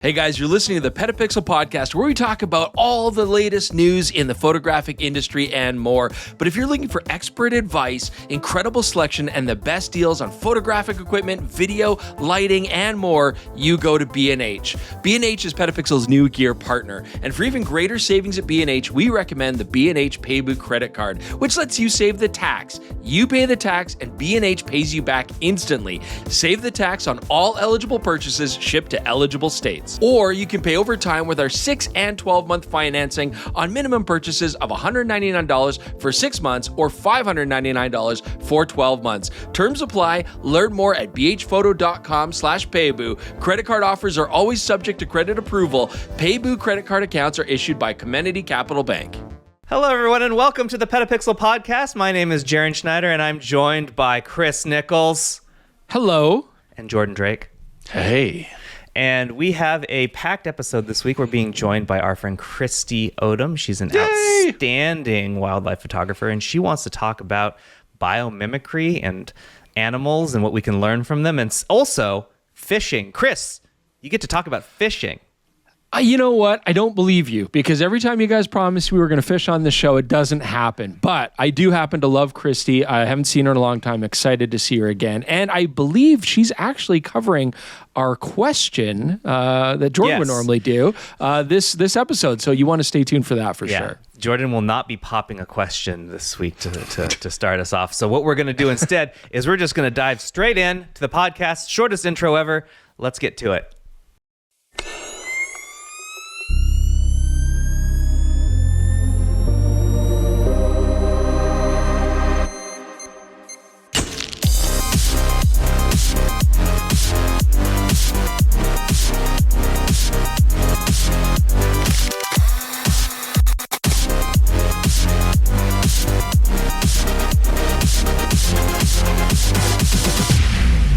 Hey guys, you're listening to the PetaPixel Podcast, where we talk about all the latest news in the photographic industry and more. But if you're looking for expert advice, incredible selection, and the best deals on photographic equipment, video, lighting, and more, you go to B&H. B&H is PetaPixel's new gear partner. And for even greater savings at B&H, we recommend the B&H Payboo credit card, which lets you save the tax. You pay the tax, and B&H pays you back instantly. Save the tax on all eligible purchases shipped to eligible states. Or you can pay over time with our 6 and 12-month financing on minimum purchases of $199 for 6 months or $599 for 12 months. Terms apply. Learn more at bhphoto.com/Payboo. Credit card offers are always subject to credit approval. Payboo credit card accounts are issued by Comenity Capital Bank. Hello, everyone, and welcome to the PetaPixel Podcast. My name is Jaron Schneider, and I'm joined by Chris Nichols. Hello. And Jordan Drake. Hey. And we have a packed episode this week. We're being joined by our friend Kristi Odom. She's an outstanding wildlife photographer, and she wants to talk about biomimicry and animals and what we can learn from them, and also fishing. Chris, you get to talk about fishing. You know what? I don't believe you, because every time you guys promised we were going to fish on the show, it doesn't happen. But I do happen to love Kristi. I haven't seen her in a long time. Excited to see her again. And I believe she's actually covering our question that Jordan would normally do this episode. So you want to stay tuned for that for sure. Jordan will not be popping a question this week to start us off. So what we're going to do instead is we're just going to dive straight in to the podcast. Shortest intro ever. Let's get to it.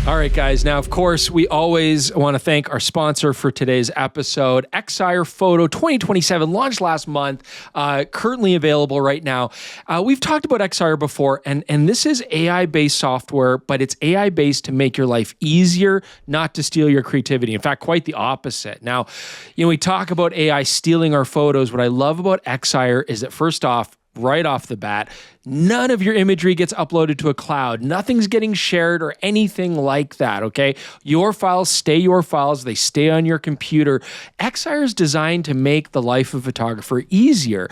All right, guys. Now, of course, we always want to thank our sponsor for today's episode, Xire Photo 2027, launched last month, currently available right now. We've talked about Xire before, and this is AI-based software, but it's AI-based to make your life easier, not to steal your creativity. In fact, quite the opposite. Now, we talk about AI stealing our photos. What I love about Xire is that, first off, right off the bat, none of your imagery gets uploaded to a cloud. Nothing's getting shared or anything like that, okay? Your files stay your files. They stay on your computer. Xire is designed to make the life of a photographer easier.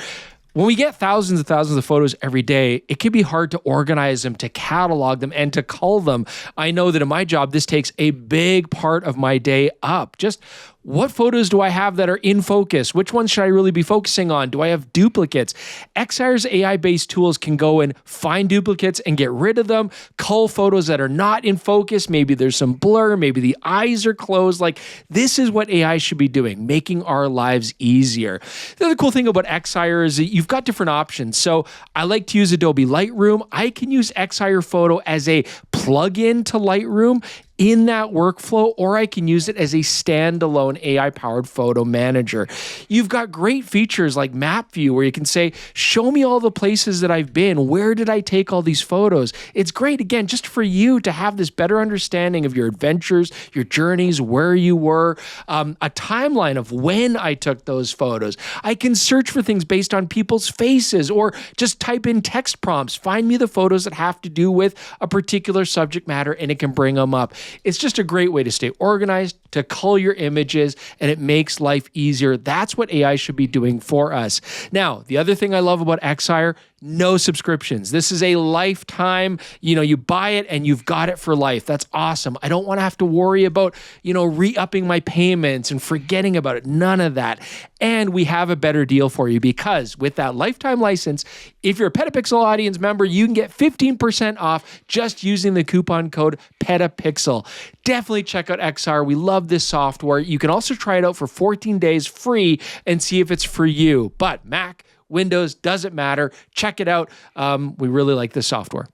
When we get thousands and thousands of photos every day, it can be hard to organize them, to catalog them, and to cull them. I know that in my job, this takes a big part of my day up. Just what photos do I have that are in focus? Which ones should I really be focusing on? Do I have duplicates? Xire's AI-based tools can go and find duplicates and get rid of them, cull photos that are not in focus. Maybe there's some blur, maybe the eyes are closed. Like, this is what AI should be doing, making our lives easier. The other cool thing about Xire is that you've got different options. So I like to use Adobe Lightroom. I can use Xire Photo as a plug-in to Lightroom in that workflow, or I can use it as a standalone AI-powered photo manager. You've got great features like Map View, where you can say, show me all the places that I've been. Where did I take all these photos? It's great, again, just for you to have this better understanding of your adventures, your journeys, where you were, a timeline of when I took those photos. I can search for things based on people's faces, or just type in text prompts. Find me the photos that have to do with a particular subject matter, and it can bring them up. It's just a great way to stay organized, to cull your images, and it makes life easier. That's what AI should be doing for us. Now, the other thing I love about Xire, no subscriptions. This is a lifetime, you buy it and you've got it for life. That's awesome. I don't want to have to worry about, re-upping my payments and forgetting about it. None of that. And we have a better deal for you, because with that lifetime license, if you're a PetaPixel audience member, you can get 15% off just using the coupon code PetaPixel. Definitely check out Xire. We love this software. You can also try it out for 14 days free and see if it's for you. But Mac, Windows, doesn't matter. Check it out. We really like this software.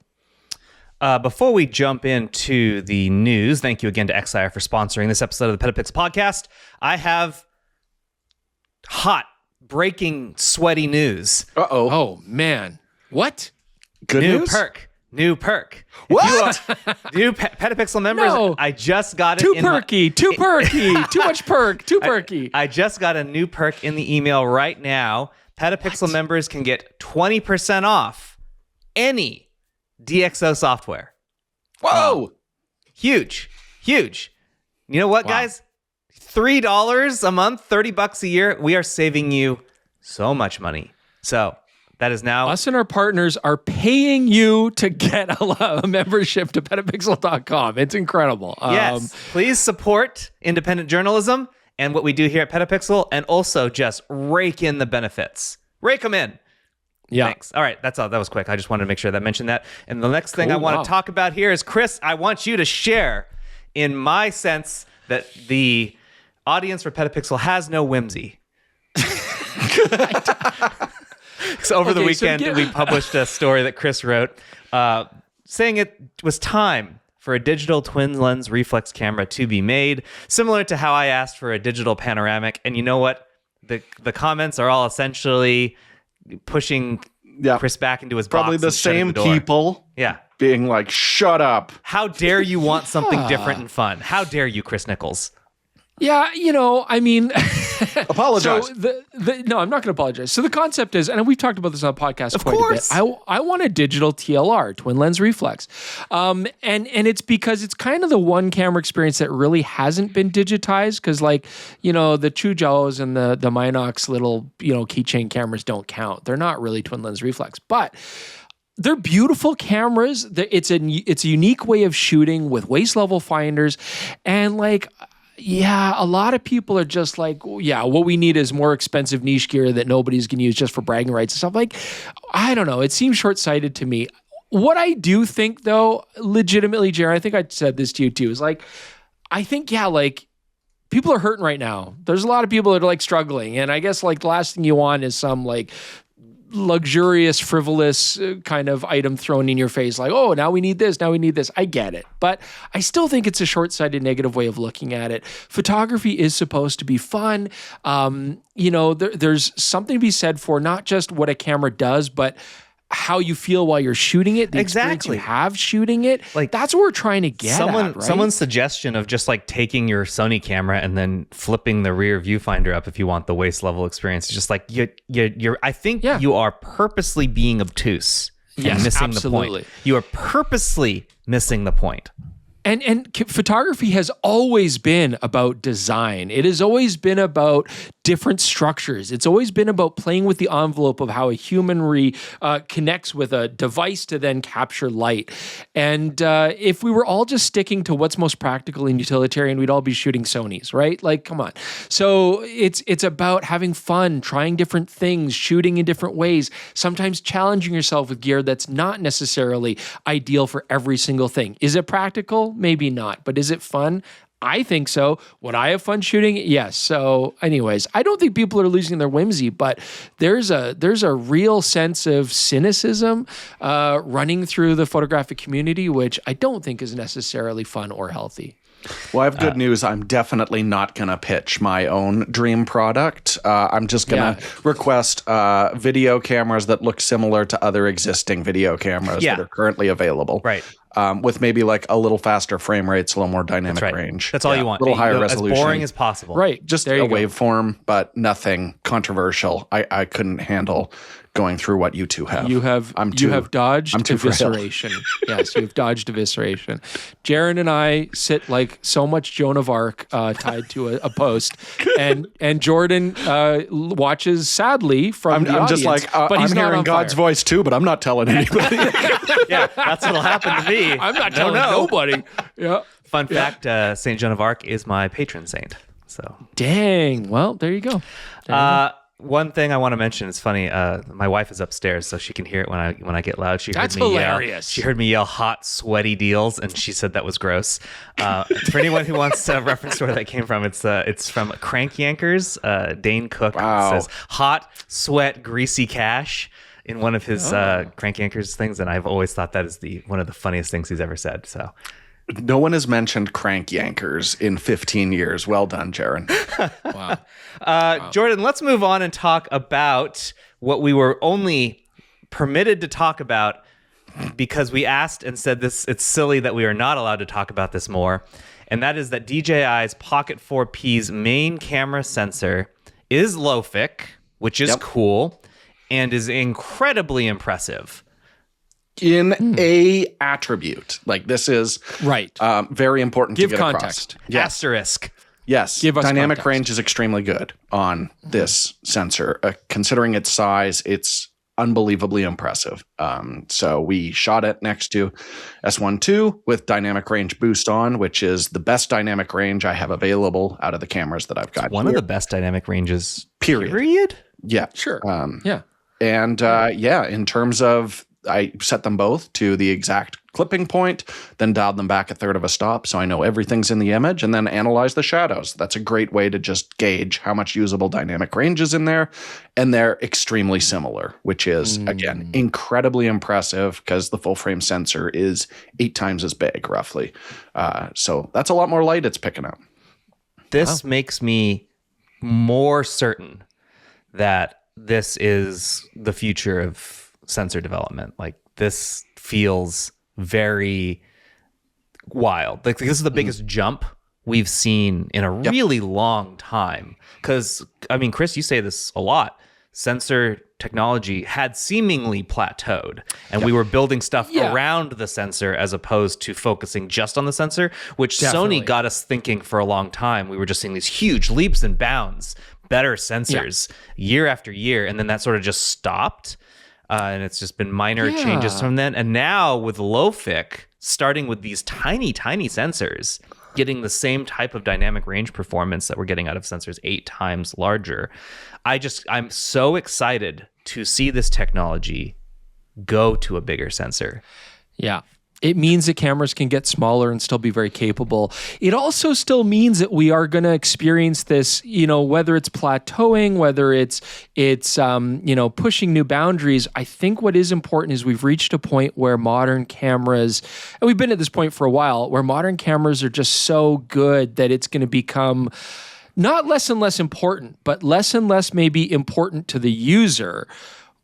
Before we jump into the news, thank you again to Xire for sponsoring this episode of the PetaPixel Podcast. I have hot, breaking, sweaty news. Uh-oh. Oh, man. What? Good news? Perk. new perk. What? New PetaPixel members. No. I just got it. Too perky. Too much perk. Too perky. I just got a new perk in the email right now. PetaPixel members can get 20% off any DxO software. Whoa. Huge. You know what, guys? $3 a month, $30 a year. We are saving you so much money. So that is now. Us and our partners are paying you to get a membership to petapixel.com. It's incredible. Yes. Please support independent journalism and what we do here at PetaPixel, and also just rake in the benefits. Rake them in. Yeah. Thanks. All right. That's all. That was quick. I just wanted to make sure that I mentioned that. And the next thing I want to talk about here is, Chris, I want you to share in my sense that the audience for PetaPixel has no whimsy. So over the weekend, we published a story that Chris wrote saying it was time for a digital twin lens reflex camera to be made, similar to how I asked for a digital panoramic. And you know what? The comments are all essentially pushing Chris back into his box. Probably the same people. Yeah. Being like, shut up. How dare you want something different and fun? How dare you, Chris Nichols? Yeah, I mean... Apologize. So no, I'm not going to apologize. So the concept is, and we've talked about this on the podcast quite a bit, I want a digital TLR, twin lens reflex. And it's because it's kind of the one camera experience that really hasn't been digitized, because the Chuzhous and the Minox little, keychain cameras don't count. They're not really twin lens reflex. But they're beautiful cameras. It's a unique way of shooting with waist level finders, and a lot of people are just like, what we need is more expensive niche gear that nobody's going to use just for bragging rights and stuff. I don't know. It seems short-sighted to me. What I do think, though, legitimately, Jared, I think I said this to you too, is I think, people are hurting right now. There's a lot of people that are struggling. And I guess the last thing you want is some luxurious, frivolous kind of item thrown in your face, now we need this, I get it. But I still think it's a short-sighted negative way of looking at it. Photography is supposed to be fun. There's something to be said for not just what a camera does, but how you feel while you're shooting it, the experience you have shooting it. That's what we're trying to get at, right? Someone's suggestion of just taking your Sony camera and then flipping the rear viewfinder up if you want the waist level experience. It's just you're I think you are purposely being obtuse and missing the point. You are purposely missing the point. And photography has always been about design. It has always been about different structures. It's always been about playing with the envelope of how a human connects with a device to then capture light. And if we were all just sticking to what's most practical and utilitarian, we'd all be shooting Sonys, right? Come on. So it's about having fun, trying different things, shooting in different ways, sometimes challenging yourself with gear that's not necessarily ideal for every single thing. Is it practical? Maybe not. But is it fun? I think so. Would I have fun shooting? Yes. So anyways, I don't think people are losing their whimsy, but there's a real sense of cynicism running through the photographic community, which I don't think is necessarily fun or healthy. Well, I have good news. I'm definitely not going to pitch my own dream product. I'm just going to request video cameras that look similar to other existing video cameras that are currently available. Right. With maybe a little faster frame rates, a little more dynamic range. That's all you want. A little higher resolution. As boring as possible. Right. Just a waveform, but nothing controversial. I couldn't handle going through what you two have. You have dodged evisceration. Yes, you've dodged evisceration. Jaron and I sit like so much Joan of Arc tied to a post, and Jordan watches sadly from the audience. I'm just but he's I'm hearing God's voice too, but I'm not telling anybody. Yeah, that's what'll happen to me. I'm not telling nobody. Yeah. Fun fact: Saint Joan of Arc is my patron saint. So dang. Well, there you go. One thing I want to mention is funny. My wife is upstairs, so she can hear it when I get loud. That's hilarious. She heard me yell "hot, sweaty deals," and she said that was gross. For anyone who wants a reference to where that came from, it's from Crank Yankers. Dane Cook says "hot, sweat, greasy cash" in one of his Crank Yankers things, and I've always thought that is one of the funniest things he's ever said. So. No one has mentioned Crank Yankers in 15 years. Well done, Jaron. Wow. Jordan, let's move on and talk about what we were only permitted to talk about because we asked and said this. It's silly that we are not allowed to talk about this more, and that is that DJI's Pocket 4P's main camera sensor is LOFIC, which is cool and is incredibly impressive. In a attribute. Like this is very important Give to get context. across. Yes. Asterisk. Yes. Give us dynamic context. range is extremely good on this sensor. Considering its size, it's unbelievably impressive. So we shot it next to S1 II with dynamic range boost on, which is the best dynamic range I have available out of the cameras that I've got. One of the best dynamic ranges. Period. Yeah. Sure. And in terms of, I set them both to the exact clipping point, then dialed them back a third of a stop so I know everything's in the image, and then analyze the shadows. That's a great way to just gauge how much usable dynamic range is in there. And they're extremely similar, which is, again, incredibly impressive because the full frame sensor is 8 times as big, roughly. So that's a lot more light it's picking up. This makes me more certain that this is the future of sensor development. Like this feels very wild. Like this is the biggest jump we've seen in a really long time. Because I mean, Chris, you say this a lot. Sensor technology had seemingly plateaued, and we were building stuff around the sensor as opposed to focusing just on the sensor, which Sony got us thinking for a long time. We were just seeing these huge leaps and bounds, better sensors year after year, and then that sort of just stopped. And it's just been minor changes from then. And now with LOFIC, starting with these tiny, tiny sensors, getting the same type of dynamic range performance that we're getting out of sensors 8 times larger. I'm so excited to see this technology go to a bigger sensor. Yeah. It means that cameras can get smaller and still be very capable. It also still means that we are going to experience this, whether it's plateauing, whether it's pushing new boundaries. I think what is important is we've reached a point where modern cameras, and we've been at this point for a while, where modern cameras are just so good that it's going to become not less and less important, but less and less maybe important to the user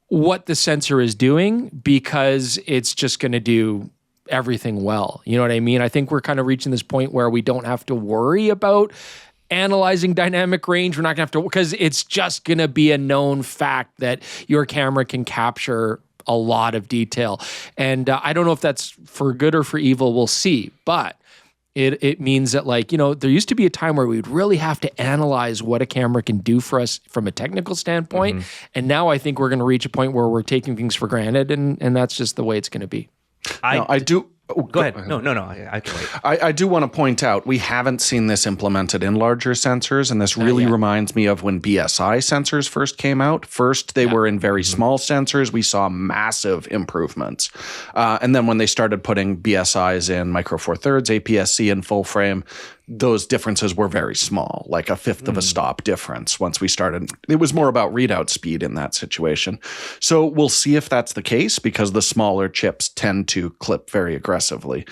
what the sensor is doing, because it's just going to do everything well. You know what I mean? I think we're kind of reaching this point where we don't have to worry about analyzing dynamic range. We're not going to have to, because it's just going to be a known fact that your camera can capture a lot of detail. And I don't know if that's for good or for evil. We'll see. But it means that, there used to be a time where we'd really have to analyze what a camera can do for us from a technical standpoint. And now I think we're going to reach a point where we're taking things for granted, and that's just the way it's going to be. I do. Go ahead. No. I can wait. I do want to point out, we haven't seen this implemented in larger sensors, and this really reminds me of when BSI sensors first came out. First, they were in very small sensors. We saw massive improvements. And then when they started putting BSIs in micro four thirds, APS-C, and full frame, those differences were very small, like a fifth of a stop difference once we started. It was more about readout speed in that situation. So we'll see if that's the case, because the smaller chips tend to clip very aggressively.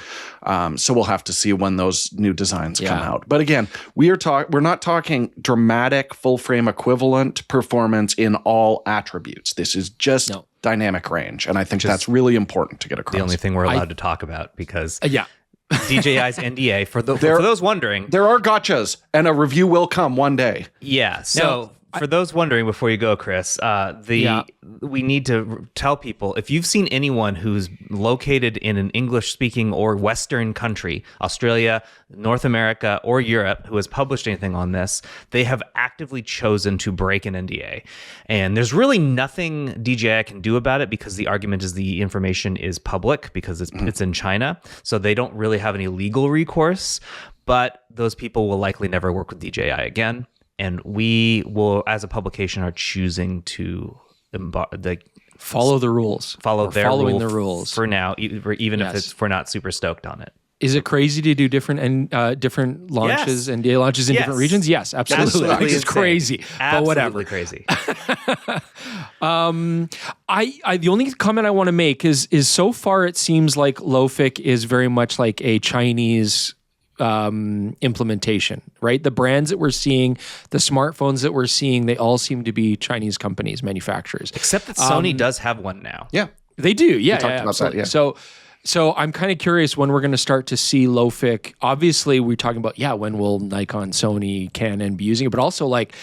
So we'll have to see when those new designs come out. But again, we're not talking dramatic full frame equivalent performance in all attributes. This is just dynamic range. And I think that's really important to get across. The only thing we're allowed to talk about, because DJI's NDA, for those wondering. There are gotchas, and a review will come one day. Yeah. So for those wondering, before you go, Chris, we need to tell people, if you've seen anyone who's located in an English-speaking or Western country, Australia, North America, or Europe, who has published anything on this, they have actively chosen to break an NDA. And there's really nothing DJI can do about it, because the argument is the information is public, because it's in China. So they don't really have any legal recourse. But those people will likely never work with DJI again. And we will, as a publication, are choosing to follow the rules. Following the rules for now, even if we're not super stoked on it. Is it crazy to do different launches and NDA launches in different regions? Yes, absolutely. It's crazy, but whatever. Crazy. The only comment I want to make is so far it seems like LOFIC is very much like a Chinese implementation, right? The brands that we're seeing, the smartphones that we're seeing, they all seem to be Chinese companies, manufacturers. Except that Sony does have one now. Yeah. They do, yeah. We talked about that, yeah. So I'm kind of curious when we're going to start to see LOFIC. Obviously, we're talking about, when will Nikon, Sony, Canon be using it? But also, like,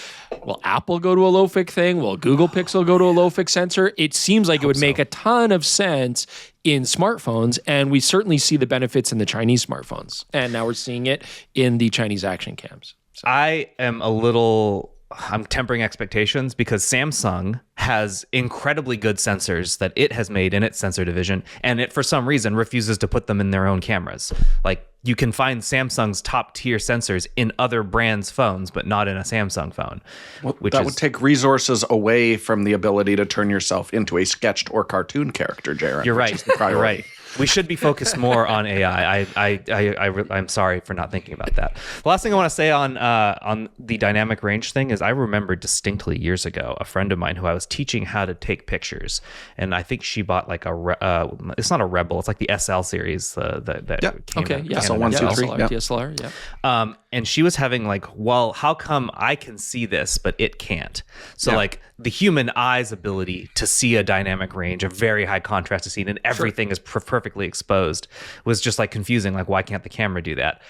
will Apple go to a LOFIC thing? Will Google Pixel go to a LOFIC sensor? It seems like it would make a ton of sense in smartphones, and we certainly see the benefits in the Chinese smartphones. And now we're seeing it in the Chinese action cams. So. I'm tempering expectations because Samsung has incredibly good sensors that it has made in its sensor division, and it, for some reason, refuses to put them in their own cameras. Like, you can find Samsung's top tier sensors in other brands' phones, but not in a Samsung phone. Well, would take resources away from the ability to turn yourself into a sketched or cartoon character, Jaron. You're right. You're right. We should be focused more on AI. I'm sorry for not thinking about that. The last thing I want to say on the dynamic range thing is I remember distinctly years ago a friend of mine who I was teaching how to take pictures, and I think she bought like it's not a Rebel, it's like the SL series that came out. SL1, 2, 3, DSLR, yeah. And she was having like, well, how come I can see this but it can't? So like the human eye's ability to see a dynamic range, a very high contrast scene, and everything is perfectly exposed was just like confusing. Like, why can't the camera do that?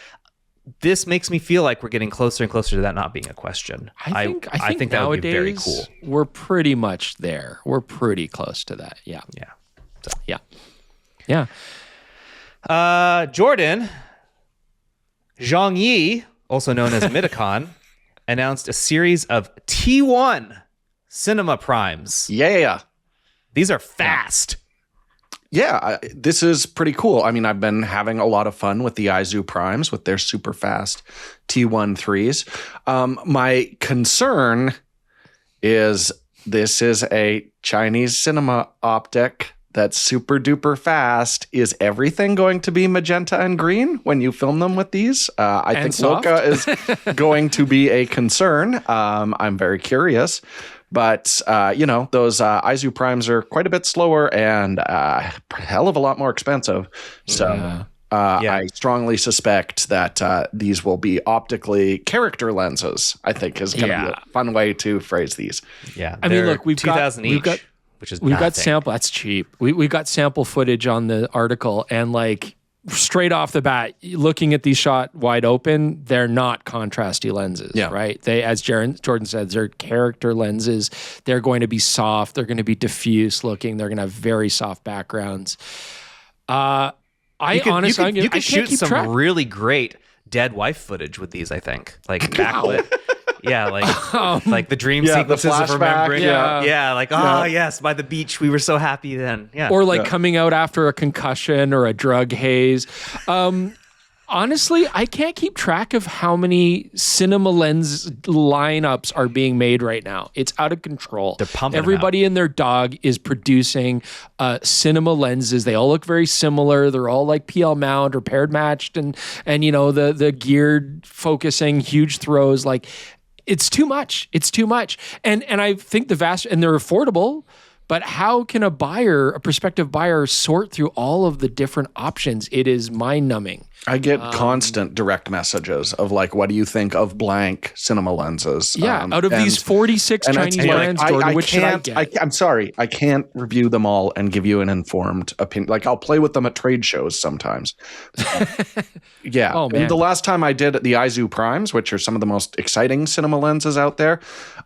This makes me feel like we're getting closer and closer to that not being a question. I think that would be very cool. We're pretty much there. We're pretty close to that. Yeah. Yeah. So, yeah. Jordan, Zhang Yi, also known as Mitakon, announced a series of T1 cinema primes. Yeah. These are fast. Yeah, this is pretty cool. I mean, I've been having a lot of fun with the Aizu primes with their super fast T1 3s. My concern is this is a Chinese cinema optic that's super duper fast. Is everything going to be magenta and green when you film them with these? I think Loka is going to be a concern. I'm very curious. But, those Aizu primes are quite a bit slower and a hell of a lot more expensive. So I strongly suspect that these will be optically character lenses, I think is going to be a fun way to phrase these. Yeah. I mean, look, we've got which is we've got sample. That's cheap. We've got sample footage on the article, and like straight off the bat, looking at these shot wide open, they're not contrasty lenses, right? They, as Jordan said, they're character lenses. They're going to be soft. They're going to be diffuse looking. They're going to have very soft backgrounds. You could shoot some really great dead wife footage with these, I think. Like backlit. Yeah, like the dream sequences of remembering. Yes, by the beach, we were so happy then. Yeah. Or coming out after a concussion or a drug haze. Honestly, I can't keep track of how many cinema lens lineups are being made right now. It's out of control. They're pumping Everybody and their dog is producing cinema lenses. They all look very similar. They're all like PL mount or paired matched, and the geared focusing, huge throws. Like, it's too much. It's too much. And I think they're affordable. But how can a prospective buyer, sort through all of the different options? It is mind-numbing. I get constant direct messages of like, what do you think of blank cinema lenses? Yeah, out of these 46 Chinese brands, Jordan, which should I get? I'm sorry, I can't review them all and give you an informed opinion. Like, I'll play with them at trade shows sometimes. Yeah. Oh, man. And the last time I did the Aizu primes, which are some of the most exciting cinema lenses out there,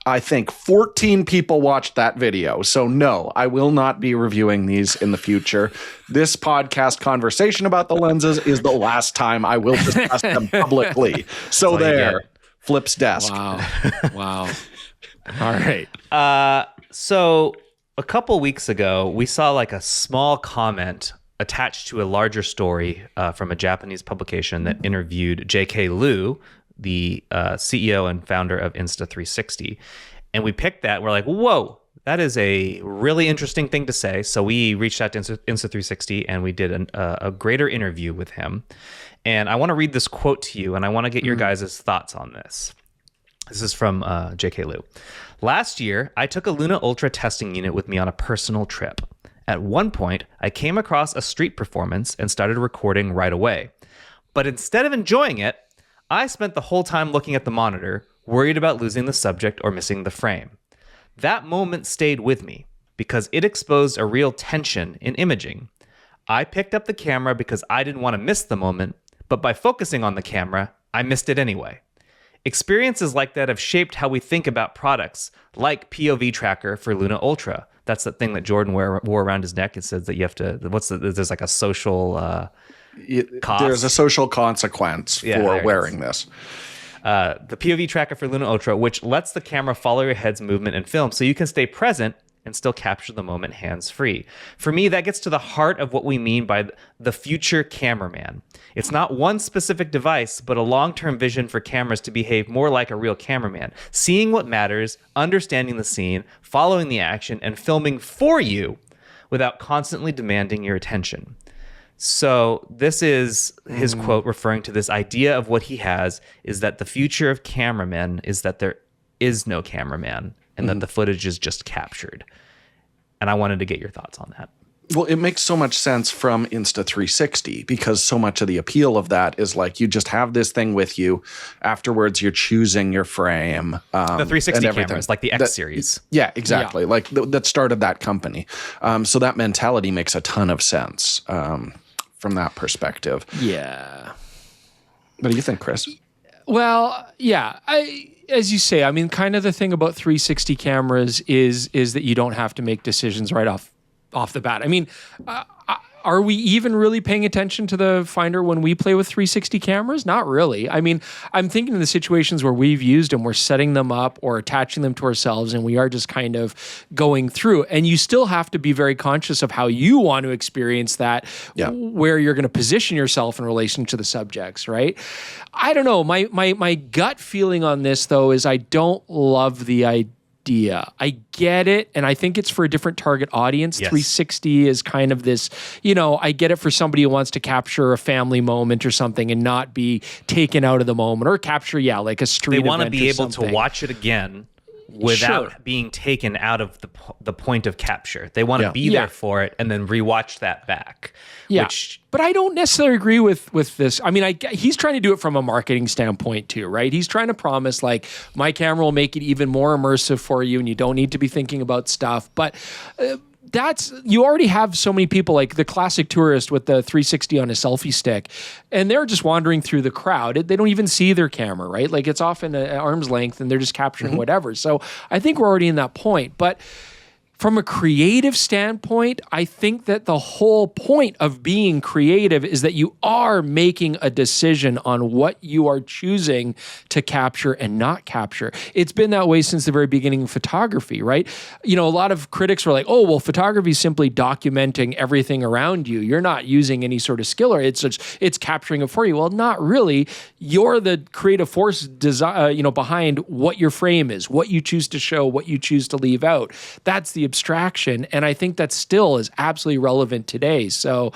I think 14 people watched that video. So no, I will not be reviewing these in the future. This podcast conversation about the lenses is the last time I will discuss them publicly. So there, Flip's desk. Wow. All right. So a couple weeks ago, we saw like a small comment attached to a larger story from a Japanese publication that interviewed J.K. Liu, the CEO and founder of Insta360. And we picked that. We're like, whoa, that is a really interesting thing to say. So we reached out to Insta360 and we did a greater interview with him. And I want to read this quote to you, and I want to get your guys' thoughts on this. This is from J.K. Liu. Last year, I took a Luna Ultra testing unit with me on a personal trip. At one point, I came across a street performance and started recording right away. But instead of enjoying it, I spent the whole time looking at the monitor, worried about losing the subject or missing the frame. That moment stayed with me. because it exposed a real tension in imaging. I picked up the camera because I didn't want to miss the moment, but by focusing on the camera, I missed it anyway. Experiences like that have shaped how we think about products, like POV tracker for Luna Ultra. That's the thing that Jordan wore around his neck. It says that you have to, there's like a social cost. There's a social consequence for wearing this. The POV tracker for Luna Ultra, which lets the camera follow your head's movement in film so you can stay present and still capture the moment hands-free. For me, that gets to the heart of what we mean by the future cameraman. It's not one specific device, but a long-term vision for cameras to behave more like a real cameraman, seeing what matters, understanding the scene, following the action, and filming for you without constantly demanding your attention. So this is his quote referring to this idea of what he has, is that the future of cameramen is that there is no cameraman, and that the footage is just captured. And I wanted to get your thoughts on that. Well, it makes so much sense from Insta360 because so much of the appeal of that is like you just have this thing with you. Afterwards, you're choosing your frame. The 360 cameras, like the X series. Yeah, exactly. Yeah. Like that started that company. So that mentality makes a ton of sense from that perspective. Yeah. What do you think, Chris? Well, yeah. As you say, I mean, kind of the thing about 360 cameras is that you don't have to make decisions right off the bat. I mean, are we even really paying attention to the Finder when we play with 360 cameras? Not really. I mean, I'm thinking of the situations where we've used them, we're setting them up or attaching them to ourselves, and we are just kind of going through. And you still have to be very conscious of how you want to experience that, where you're going to position yourself in relation to the subjects, right? I don't know. My gut feeling on this, though, is I don't love the idea. I get it, and I think it's for a different target audience. Yes. 360 is kind of this, I get it for somebody who wants to capture a family moment or something and not be taken out of the moment, or capture, like a street event. They want to be able to watch it again without being taken out of the point of capture. They want to be there for it and then rewatch that back. Yeah, but I don't necessarily agree with this. I mean, he's trying to do it from a marketing standpoint too, right? He's trying to promise like my camera will make it even more immersive for you and you don't need to be thinking about stuff. But you already have so many people, like the classic tourist with the 360 on a selfie stick, and they're just wandering through the crowd. They don't even see their camera, right? Like it's often at arm's length and they're just capturing whatever. So I think we're already in that point. But from a creative standpoint, I think that the whole point of being creative is that you are making a decision on what you are choosing to capture and not capture. It's been that way since the very beginning of photography, right? A lot of critics were like, oh, well, photography is simply documenting everything around you. You're not using any sort of skill, or it's capturing it for you. Well, not really. You're the creative force behind what your frame is, what you choose to show, what you choose to leave out. That's the abstraction, and I think that still is absolutely relevant today. So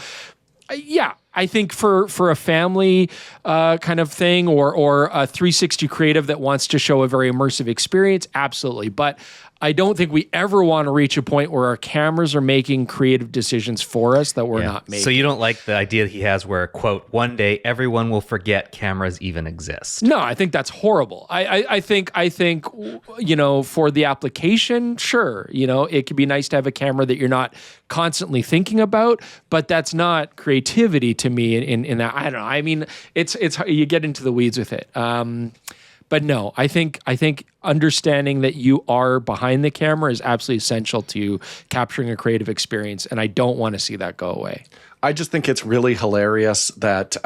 I think for a family kind of thing, or a 360 creative that wants to show a very immersive experience, absolutely. But I don't think we ever want to reach a point where our cameras are making creative decisions for us that we're not making. So you don't like the idea that he has where, quote, one day everyone will forget cameras even exist. No, I think that's horrible. I think for the application, sure, it could be nice to have a camera that you're not constantly thinking about, but that's not creativity to me in that. I don't know. I mean, it's you get into the weeds with it. But no, I think understanding that you are behind the camera is absolutely essential to capturing a creative experience, and I don't want to see that go away. I just think it's really hilarious that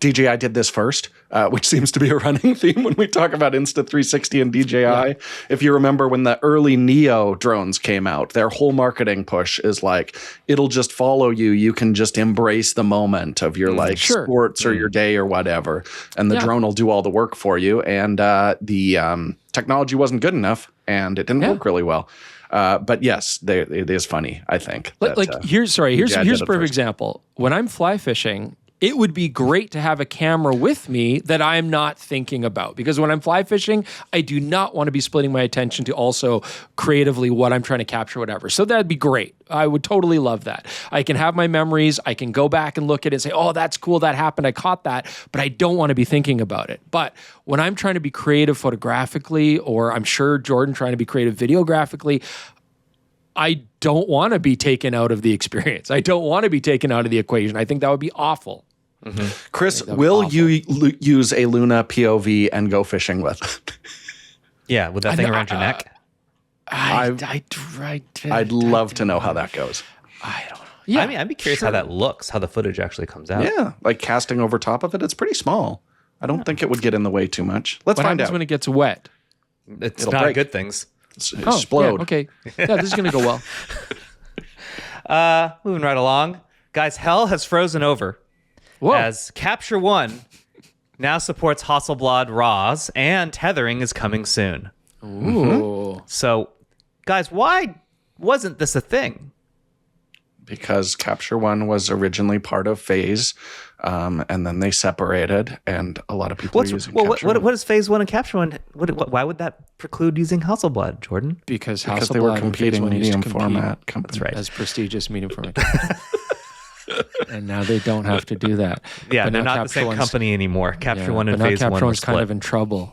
DJI did this first, which seems to be a running theme when we talk about Insta360 and DJI. Yeah. If you remember when the early Neo drones came out, their whole marketing push is like, it'll just follow you. You can just embrace the moment of your sports or your day or whatever. And the drone will do all the work for you. And the technology wasn't good enough and it didn't work really well. But yes, it is funny, I think. Here's a perfect example. When I'm fly fishing, it would be great to have a camera with me that I'm not thinking about, because when I'm fly fishing, I do not want to be splitting my attention to also creatively what I'm trying to capture, whatever. So that'd be great. I would totally love that. I can have my memories. I can go back and look at it and say, oh, that's cool. That happened. I caught that, but I don't want to be thinking about it. But when I'm trying to be creative photographically, or I'm sure Jordan trying to be creative videographically, I don't want to be taken out of the experience. I don't want to be taken out of the equation. I think that would be awful. Mm-hmm. Chris, will you use a Luna POV and go fishing with it? Yeah, with that thing around your neck. I'd love to know how that goes. I don't know. Yeah, I mean, I'd be curious how that looks, how the footage actually comes out. Yeah, like casting over top of it, it's pretty small. I don't think it would get in the way too much. Let's what find happens out. when it gets wet? It's not good things. Explode. Yeah, okay. Yeah, this is going to go well. Moving right along. Guys, hell has frozen over. Whoa. As Capture One now supports Hasselblad RAWs and tethering is coming soon. Ooh. Mm-hmm. So, guys, why wasn't this a thing? Because Capture One was originally part of Phase, and then they separated, and a lot of people are using Capture One. What is Phase 1 and Capture One? Why would that preclude using Hasselblad, Jordan? Because they were Hasselblad competing medium format companies. That's right. As prestigious medium format companies. And now they don't have to do that. Yeah, but they're now not the same company anymore. Capture One and but now Phase 1 Capture were One's kind of split. in trouble.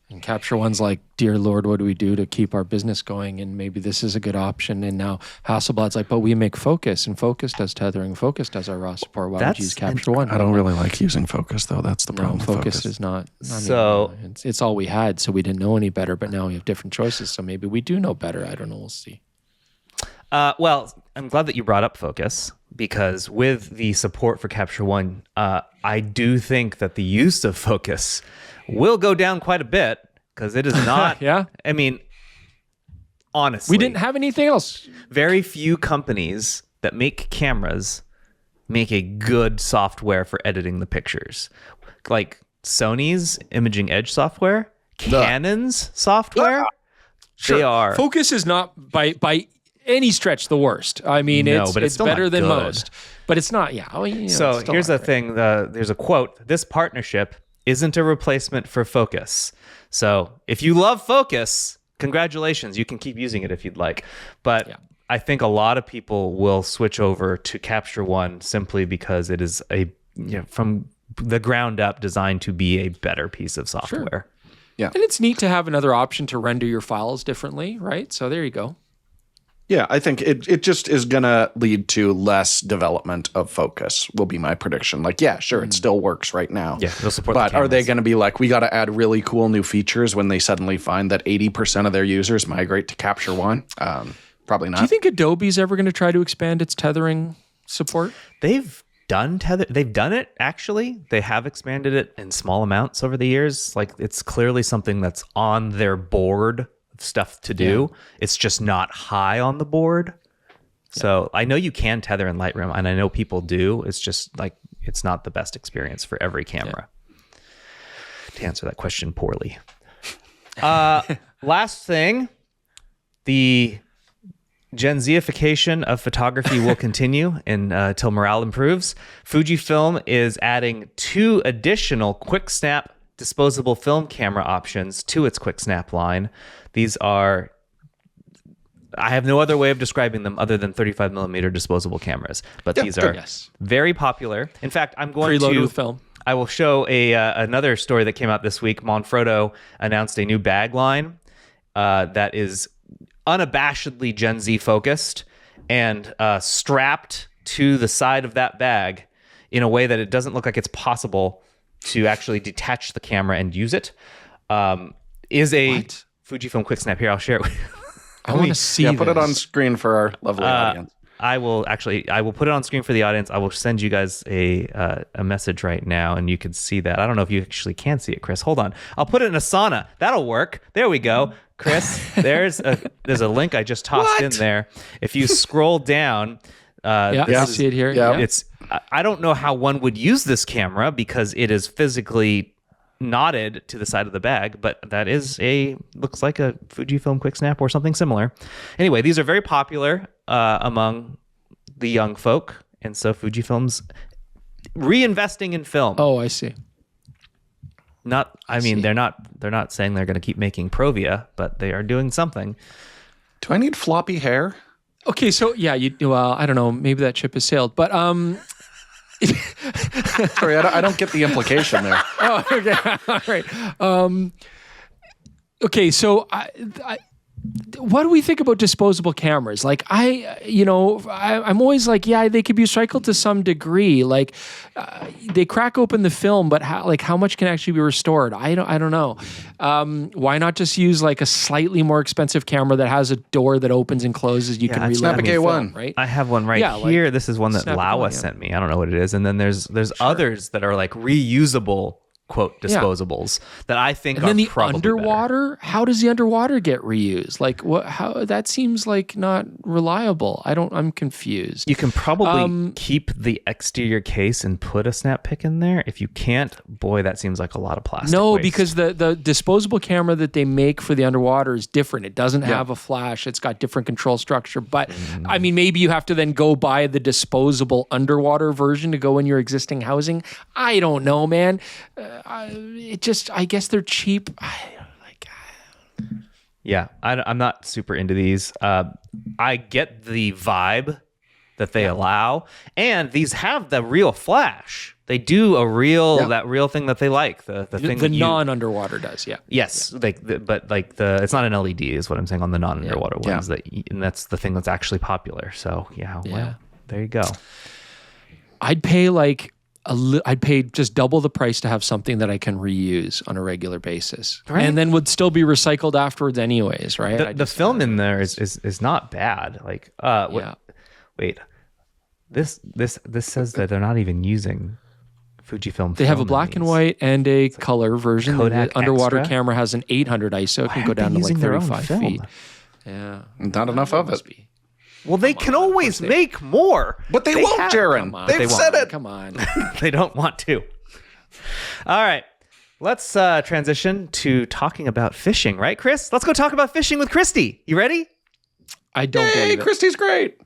And Capture One's like, dear Lord, what do we do to keep our business going? And maybe this is a good option. And now Hasselblad's like, but we make Phocus, and Focus does tethering. Focus does our raw support. Why would you use Capture One? I don't really like using Focus, though. That's the problem. Focus is not. So it's all we had, so we didn't know any better. But now we have different choices, so maybe we do know better. I don't know. We'll see. Well, I'm glad that you brought up Focus, because with the support for Capture One, I do think that the use of Focus will go down quite a bit, because it is not. Yeah. I mean, honestly, We didn't have anything else. very few companies that make cameras make a good software for editing the pictures. Like Sony's Imaging Edge software, Canon's software, they are. Focus is not by any stretch the worst. I mean, No, it's but it's still better not than good. most. But it's not. Yeah. So here's the thing. There's a quote. This partnership isn't a replacement for Focus. So if you love Focus, congratulations. You can keep using it if you'd like. But I think a lot of people will switch over to Capture One simply because it is from the ground up designed to be a better piece of software. Sure. Yeah. And it's neat to have another option to render your files differently, right? So there you go. Yeah, I think it just is going to lead to less development of Focus, will be my prediction. Like, yeah, sure, it still works right now. Yeah, they'll support But the are they cameras. going to be like, we got to add really cool new features when they suddenly find that 80% of their users migrate to Capture One? Probably not. Do you think Adobe's ever going to try to expand its tethering support? They've done They've done it, actually. They have expanded it in small amounts over the years. Like, it's clearly something that's on their board of stuff to do. It's just not high on the board. So I know you can tether in Lightroom, and I know people do. It's just like, it's not the best experience for every camera. To answer that question poorly. Last thing, the Gen Z-ification of photography will continue until morale improves. Fujifilm is adding 2 additional QuickSnap disposable film camera options to its QuickSnap line. These are, I have no other way of describing them other than 35 millimeter disposable cameras, but these are very popular. In fact, I'm going Preloaded to with film. I will show another story that came out this week. Manfrotto announced a new bag line that is unabashedly Gen Z focused and strapped to the side of that bag in a way that it doesn't look like it's possible to actually detach the camera and use it. Is a Fujifilm QuickSnap. Here, I'll share it with you. I want to see this. Put it on screen for our lovely audience. I will put it on screen for the audience. I will send you guys a message right now, and you can see that. I don't know if you actually can see it, Chris. Hold on. I'll put it in Asana. That'll work. There we go. Chris, there's a link I just tossed in there. If you scroll down, I see it here. Yeah. it's I don't know how one would use this camera because it is physically knotted to the side of the bag, but that is looks like a Fujifilm QuickSnap or something similar. Anyway, these are very popular among the young folk, and so Fujifilm's reinvesting in film. Oh, I see. They're not saying they're going to keep making Provia, but they are doing something. Do I need floppy hair? Okay, so I don't know, maybe that ship has sailed, but Sorry, I don't get the implication there. Oh, okay, all right. Okay, so what do we think about disposable cameras? Like I'm always like, yeah, they could be recycled to some degree. Like they crack open the film, but how much can actually be restored? I don't know. Why not just use like a slightly more expensive camera that has a door that opens and closes? You can relight the film, right? I have one right here. Like, this is one that Lawa sent me. I don't know what it is. And then there's others that are like reusable, quote, disposables that I think are probably underwater better. How does the underwater get reused? Like how that seems like not reliable. I'm confused. You can probably keep the exterior case and put a snap pic in there. If you can't, boy, that seems like a lot of plastic waste. Because the disposable camera that they make for the underwater is different. It doesn't have a flash. It's got different control structure. But I mean, maybe you have to then go buy the disposable underwater version to go in your existing housing. I don't know, man. I guess they're cheap. I'm not super into these. I get the vibe that they allow, and these have the real flash. They do that real thing that they like. The thing the non-underwater does. Yeah. Yes, it's not an LED is what I'm saying on the non-underwater ones. And that's the thing that's actually popular. So well, there you go. I'd pay just double the price to have something that I can reuse on a regular basis, right? And then would still be recycled afterwards, anyways, right? The film in there is not bad. Like, wait, this says that they're not even using Fujifilm. They have a black and white and a color version. Kodak the underwater Extra? camera has an 800 ISO. It can go down to like 35 feet. Yeah, not enough of it. Well, they can always make more. But they won't, Jaron. They've said it. Come on. They don't want to. All right. Let's transition to talking about fishing, right, Chris? Let's go talk about fishing with Kristi. You ready? I don't believe it. Kristi's great.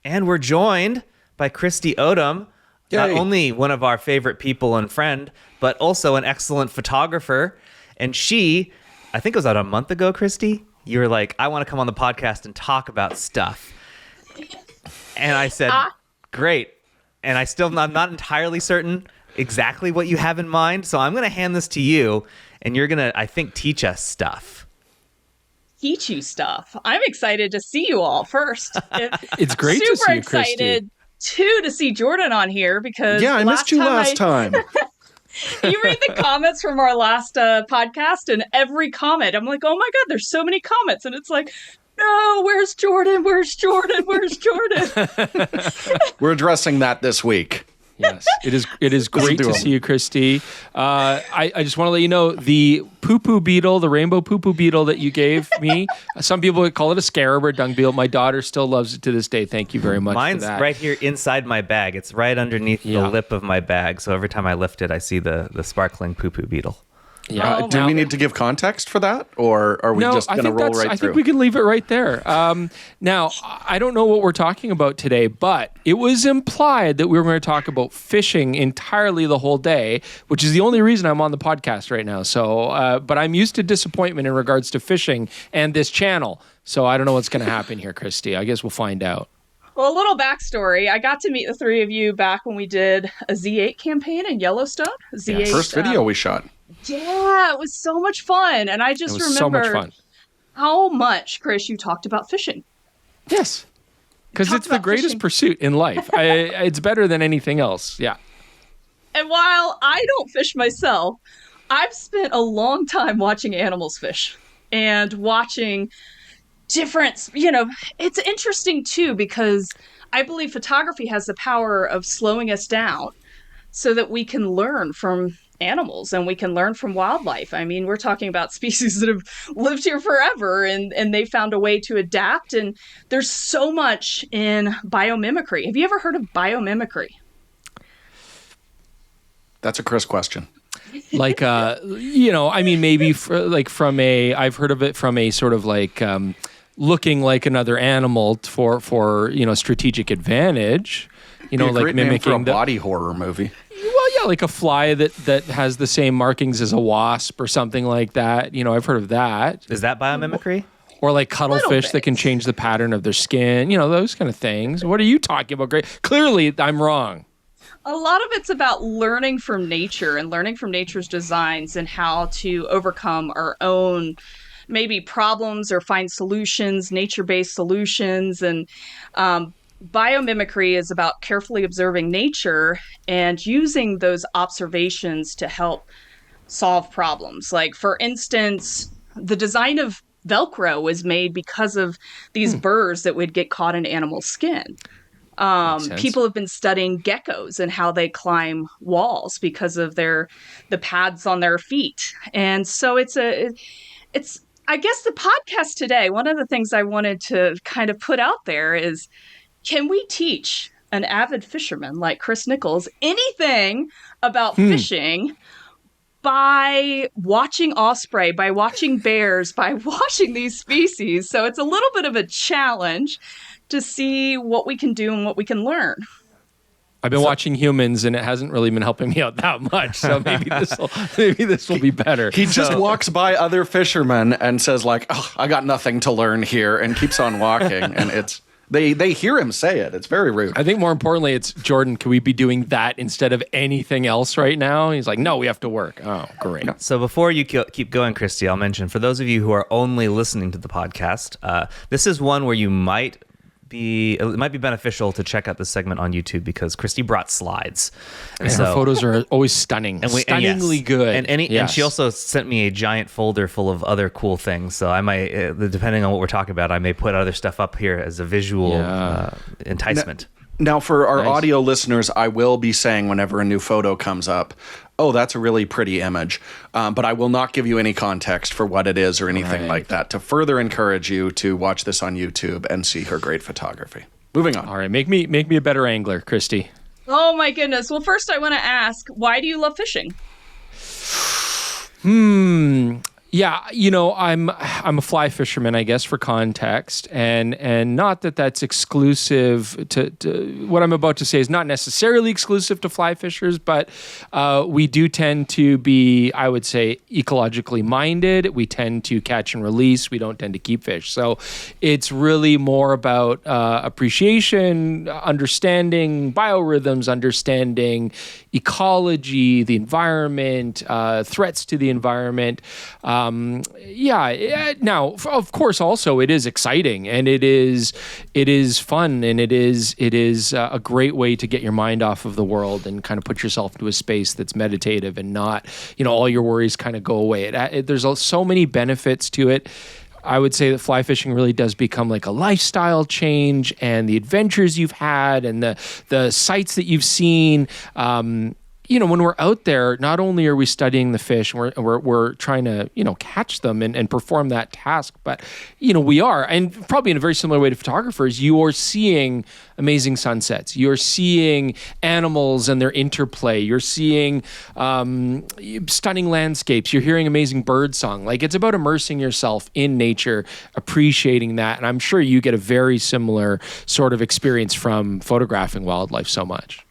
And we're joined by Kristi Odom, not only one of our favorite people and friend, but also an excellent photographer. And I think it was about a month ago, Kristi, you were like, I want to come on the podcast and talk about stuff. And I said, great. And I'm not entirely certain exactly what you have in mind. So I'm going to hand this to you, and you're going to, I think, teach us stuff. Teach you stuff. I'm excited to see you all first. It's great to see you, Kristi. Super excited, too, to see Jordan on here because I missed you last time. You read the comments from our last podcast, and every comment, I'm like, oh my God, there's so many comments. And it's like, no, where's Jordan? Where's Jordan? Where's Jordan? We're addressing that this week. Yes, it is great to see you, Kristi. I just want to let you know the poo-poo beetle, the rainbow poo-poo beetle that you gave me. Some people would call it a scarab or dung beetle. My daughter still loves it to this day. Thank you very much. Mine's for that. right here inside my bag. It's right underneath the lip of my bag. So every time I lift it, I see the sparkling poo-poo beetle. Yeah. Do we need to give context for that, or are we just going to roll right through? I think we can leave it right there. Now, I don't know what we're talking about today, but it was implied that we were going to talk about fishing entirely the whole day, which is the only reason I'm on the podcast right now. So, but I'm used to disappointment in regards to fishing and this channel. So I don't know what's going to happen here, Kristi. I guess we'll find out. Well, a little backstory. I got to meet the three of you back when we did a Z8 campaign in Yellowstone. Z8, first video we shot. Yeah, it was so much fun. And I just remember how much, Chris, you talked about fishing. Yes, because it's the greatest pursuit in life. It's better than anything else. Yeah. And while I don't fish myself, I've spent a long time watching animals fish and watching different, it's interesting too, because I believe photography has the power of slowing us down so that we can learn from animals and we can learn from wildlife. I mean, we're talking about species that have lived here forever and they found a way to adapt. And there's so much in biomimicry. Have you ever heard of biomimicry? That's a Chris question. Like, maybe I've heard of it from a sort of like looking like another animal for strategic advantage. Like mimicking for a body horror movie. Well, yeah, like a fly that has the same markings as a wasp or something like that. I've heard of that. Is that biomimicry? Or like cuttlefish that can change the pattern of their skin. Those kind of things. What are you talking about? Great. Clearly, I'm wrong. A lot of it's about learning from nature and learning from nature's designs and how to overcome our own maybe problems or find solutions, nature-based solutions. And biomimicry is about carefully observing nature and using those observations to help solve problems. Like, for instance, the design of Velcro was made because of these burrs that would get caught in animal skin. People have been studying geckos and how they climb walls because of the pads on their feet. And so it's I guess the podcast today, one of the things I wanted to kind of put out there is, can we teach an avid fisherman like Chris Nichols anything about fishing by watching osprey, by watching bears, by watching these species? So it's a little bit of a challenge to see what we can do and what we can learn. I've been watching humans, and it hasn't really been helping me out that much. So maybe this will be better. He just walks by other fishermen and says, like, "Oh, I got nothing to learn here," and keeps on walking. And it's they hear him say it. It's very rude. I think more importantly, it's, Jordan, can we be doing that instead of anything else right now? He's like, no, we have to work. Oh, great. So before you keep going, Kristi, I'll mention, for those of you who are only listening to the podcast, this is one where it might be beneficial to check out this segment on YouTube, because Kristi brought slides. And her photos are always stunning. Stunningly good. And she also sent me a giant folder full of other cool things. So I might, depending on what we're talking about, I may put other stuff up here as a visual enticement. Now, for our audio listeners, I will be saying whenever a new photo comes up, oh, that's a really pretty image. But I will not give you any context for what it is or anything like that, to further encourage you to watch this on YouTube and see her great photography. Moving on. All right, make me a better angler, Kristi. Oh my goodness. Well, first I want to ask, why do you love fishing? Yeah, I'm a fly fisherman, I guess, for context, and not that that's exclusive to what I'm about to say is not necessarily exclusive to fly fishers, but we do tend to be, I would say, ecologically minded. We tend to catch and release. We don't tend to keep fish. So it's really more about appreciation, understanding biorhythms, understanding ecology, the environment, threats to the environment. Now, of course, also it is exciting, and it is fun, and it is a great way to get your mind off of the world and kind of put yourself into a space that's meditative and not, all your worries kind of go away. There's so many benefits to it. I would say that fly fishing really does become like a lifestyle change, and the adventures you've had and the sights that you've seen. When we're out there, not only are we studying the fish, we're trying to, catch them and perform that task, but, we are, and probably in a very similar way to photographers, you are seeing amazing sunsets. You're seeing animals and their interplay. You're seeing stunning landscapes. You're hearing amazing bird song. Like, it's about immersing yourself in nature, appreciating that. And I'm sure you get a very similar sort of experience from photographing wildlife so much.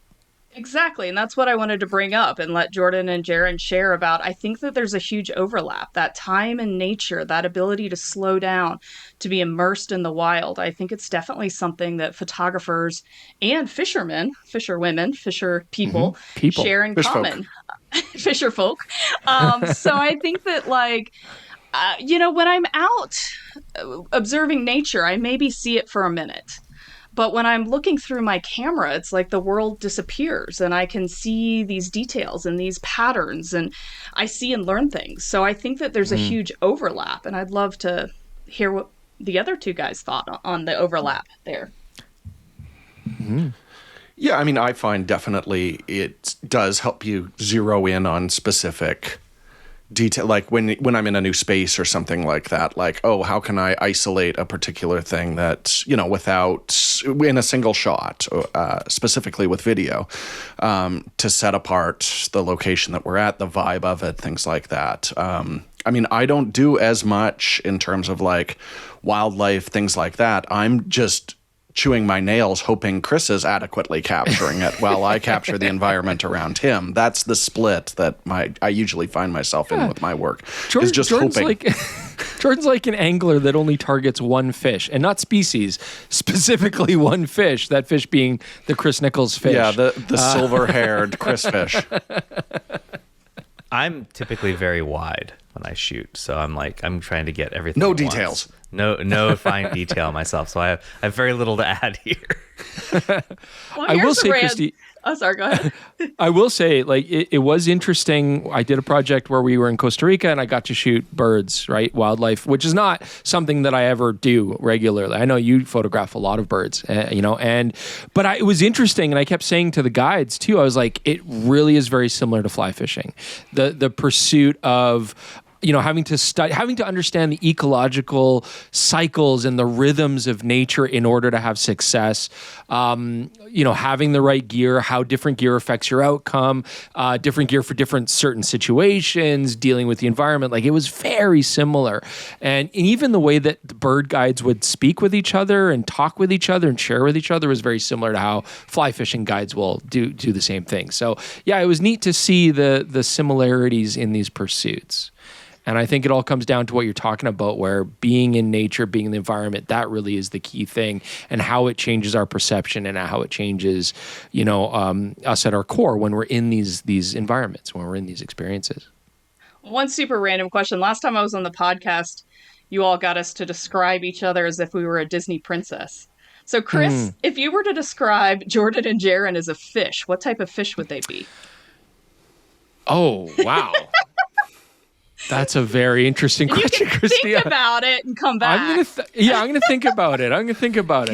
Exactly. And that's what I wanted to bring up and let Jordan and Jaron share about. I think that there's a huge overlap, that time in nature, that ability to slow down, to be immersed in the wild. I think it's definitely something that photographers and fishermen, fisherwomen, fisher people share in common. Fisher folk. So I think that, when I'm out observing nature, I maybe see it for a minute. But when I'm looking through my camera, it's like the world disappears, and I can see these details and these patterns, and I see and learn things. So I think that there's a huge overlap, and I'd love to hear what the other two guys thought on the overlap there. Mm-hmm. Yeah, I mean, I find definitely it does help you zero in on specific detail, like when I'm in a new space or something like that, like, oh, how can I isolate a particular thing that, without, in a single shot, specifically with video, to set apart the location that we're at, the vibe of it, things like that. I mean, I don't do as much in terms of like wildlife, things like that. I'm just chewing my nails, hoping Chris is adequately capturing it while I capture the environment around him. That's the split that I usually find myself in with my work. Jordan's hoping. Jordan's like an angler that only targets one fish, and not species, specifically one fish, that fish being the Chris Nichols fish. Yeah, the silver-haired Chris fish. I'm typically very wide when I shoot, so I'm trying to get everything. No at details. Once. No fine detail myself. So I have very little to add here. Well, I will say, Kristi. Oh, sorry, go ahead. I will say, like, it was interesting. I did a project where we were in Costa Rica and I got to shoot birds, right? Wildlife, which is not something that I ever do regularly. I know you photograph a lot of birds, but it was interesting. And I kept saying to the guides too, I was like, it really is very similar to fly fishing. The pursuit of, having to understand the ecological cycles and the rhythms of nature in order to have success. Having the right gear, how different gear affects your outcome, different gear for different certain situations, dealing with the environment. Like, it was very similar. And even the way that the bird guides would speak with each other and talk with each other and share with each other was very similar to how fly fishing guides will do the same thing. So yeah, it was neat to see the similarities in these pursuits. And I think it all comes down to what you're talking about, where being in nature, being in the environment, that really is the key thing, and how it changes our perception and how it changes, us at our core when we're in these environments, when we're in these experiences. One super random question. Last time I was on the podcast, you all got us to describe each other as if we were a Disney princess. So Chris, if you were to describe Jordan and Jaron as a fish, what type of fish would they be? Oh, wow. That's a very interesting question, Kristi. Think about it and come back. I'm going to think about it.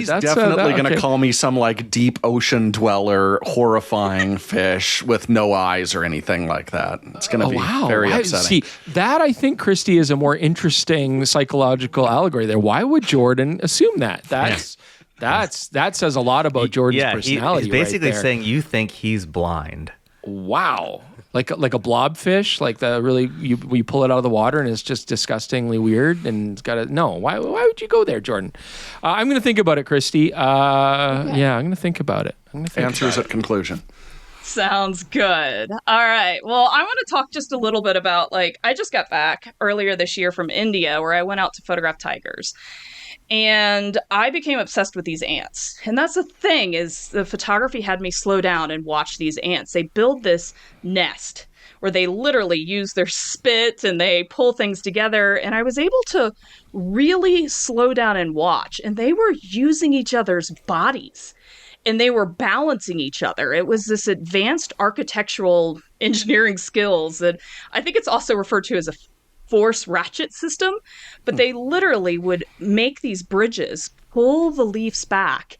He's definitely going to call me some like deep ocean dweller, horrifying fish with no eyes or anything like that. It's going to be very upsetting. See, that I think, Kristi, is a more interesting psychological allegory there. Why would Jordan assume that? That says a lot about Jordan's personality. He's basically right there. saying you think he's blind. Wow. Like a blobfish, like you pull it out of the water and it's just disgustingly weird and it's got to no. Why would you go there, Jordan? I'm going to think about it, Kristi. I'm going to think about it. Answers at conclusion. Sounds good. All right. Well, I want to talk just a little bit about, I just got back earlier this year from India where I went out to photograph tigers. And I became obsessed with these ants. And that's the thing, is the photography had me slow down and watch these ants. They build this nest where they literally use their spit and they pull things together. And I was able to really slow down and watch. And they were using each other's bodies. And they were balancing each other. It was this advanced architectural engineering skills that I think it's also referred to as a force ratchet system, but they literally would make these bridges, pull the leaves back,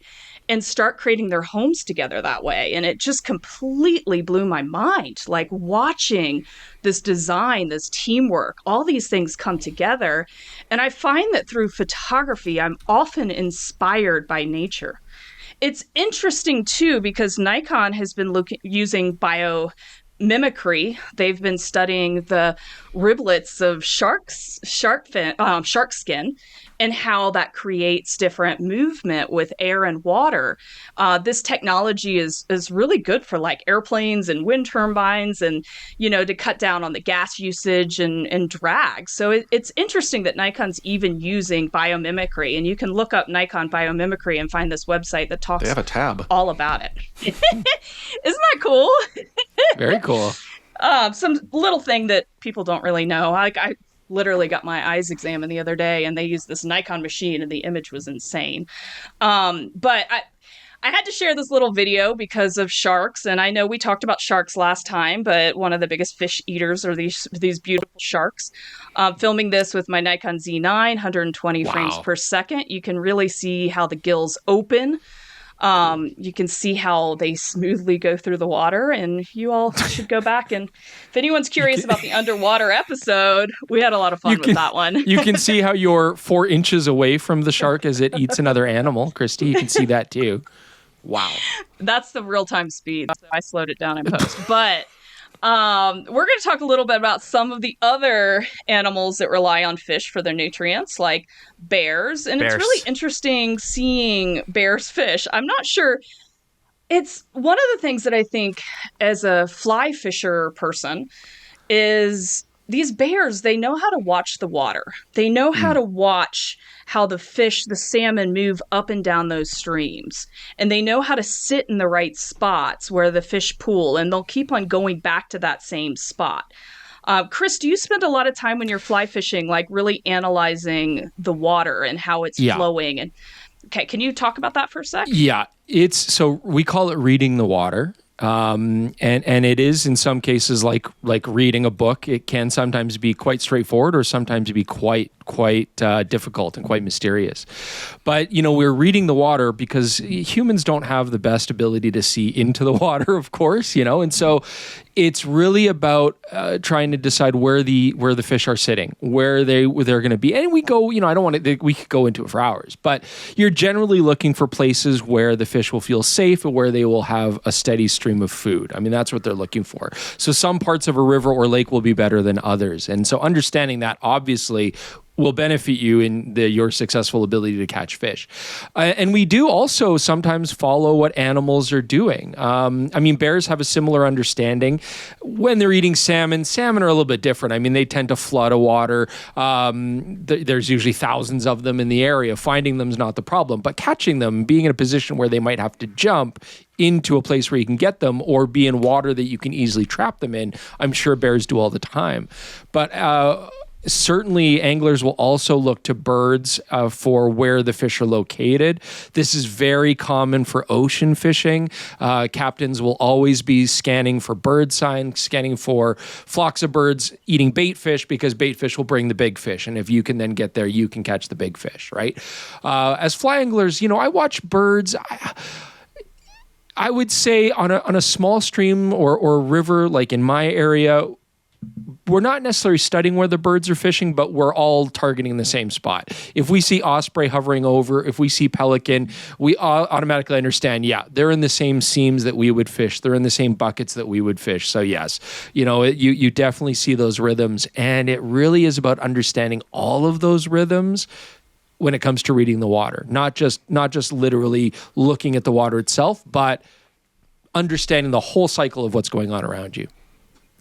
and start creating their homes together that way. And it just completely blew my mind, like watching this design, this teamwork, all these things come together. And I find that through photography, I'm often inspired by nature. It's interesting too, because Nikon has been using biomimicry. They've been studying the riblets of shark skin and how that creates different movement with air and water. This technology is really good for like airplanes and wind turbines and, to cut down on the gas usage and drag. So it's interesting that Nikon's even using biomimicry, and you can look up Nikon biomimicry and find this website that talks They have a tab. all about it. Isn't that cool? Very cool. Some little thing that people don't really know. Like I literally got my eyes examined the other day and they used this Nikon machine and the image was insane. But I had to share this little video because of sharks. And I know we talked about sharks last time, but one of the biggest fish eaters are these beautiful sharks. Filming this with my Nikon Z9, 120 frames per second. You can really see how the gills open. You can see how they smoothly go through the water, and you all should go back. And if anyone's curious about the underwater episode, we had a lot of fun with that one. You can see how you're 4 inches away from the shark as it eats another animal. Kristi, you can see that too. Wow. That's the real-time speed. So I slowed it down in post. But we're going to talk a little bit about some of the other animals that rely on fish for their nutrients, like bears. And It's really interesting seeing bears fish. I'm not sure. It's one of the things that I think as a fly fisher person is these bears, they know how to watch the water. They know how to watch how the salmon move up and down those streams. And they know how to sit in the right spots where the fish pool, and they'll keep on going back to that same spot. Chris, do you spend a lot of time when you're fly fishing, like really analyzing the water and how it's flowing? And okay, can you talk about that for a sec? Yeah, so we call it reading the water. And it is in some cases like reading a book. It can sometimes be quite straightforward or sometimes be quite difficult and quite mysterious. But, we're reading the water because humans don't have the best ability to see into the water, of course, and so it's really about trying to decide where the fish are sitting, where they're going to be. And we go, I don't want to, we could go into it for hours, but you're generally looking for places where the fish will feel safe and where they will have a steady stream of food. I mean, that's what they're looking for. So some parts of a river or lake will be better than others. And so understanding that obviously will benefit you in your successful ability to catch fish. And we do also sometimes follow what animals are doing. Bears have a similar understanding. When they're eating salmon are a little bit different. I mean, they tend to flood a water. There's usually thousands of them in the area. Finding them is not the problem, but catching them, being in a position where they might have to jump into a place where you can get them or be in water that you can easily trap them in, I'm sure bears do all the time. But certainly, anglers will also look to birds for where the fish are located. This is very common for ocean fishing. Captains will always be scanning for bird signs, scanning for flocks of birds eating bait fish, because bait fish will bring the big fish. And if you can then get there, you can catch the big fish, right? As fly anglers, I watch birds. I would say on a small stream or river, like in my area, we're not necessarily studying where the birds are fishing, but we're all targeting the same spot. If we see osprey hovering over, if we see pelican, we automatically understand, they're in the same seams that we would fish. They're in the same buckets that we would fish. So yes, you definitely see those rhythms. And it really is about understanding all of those rhythms when it comes to reading the water, not just literally looking at the water itself, but understanding the whole cycle of what's going on around you.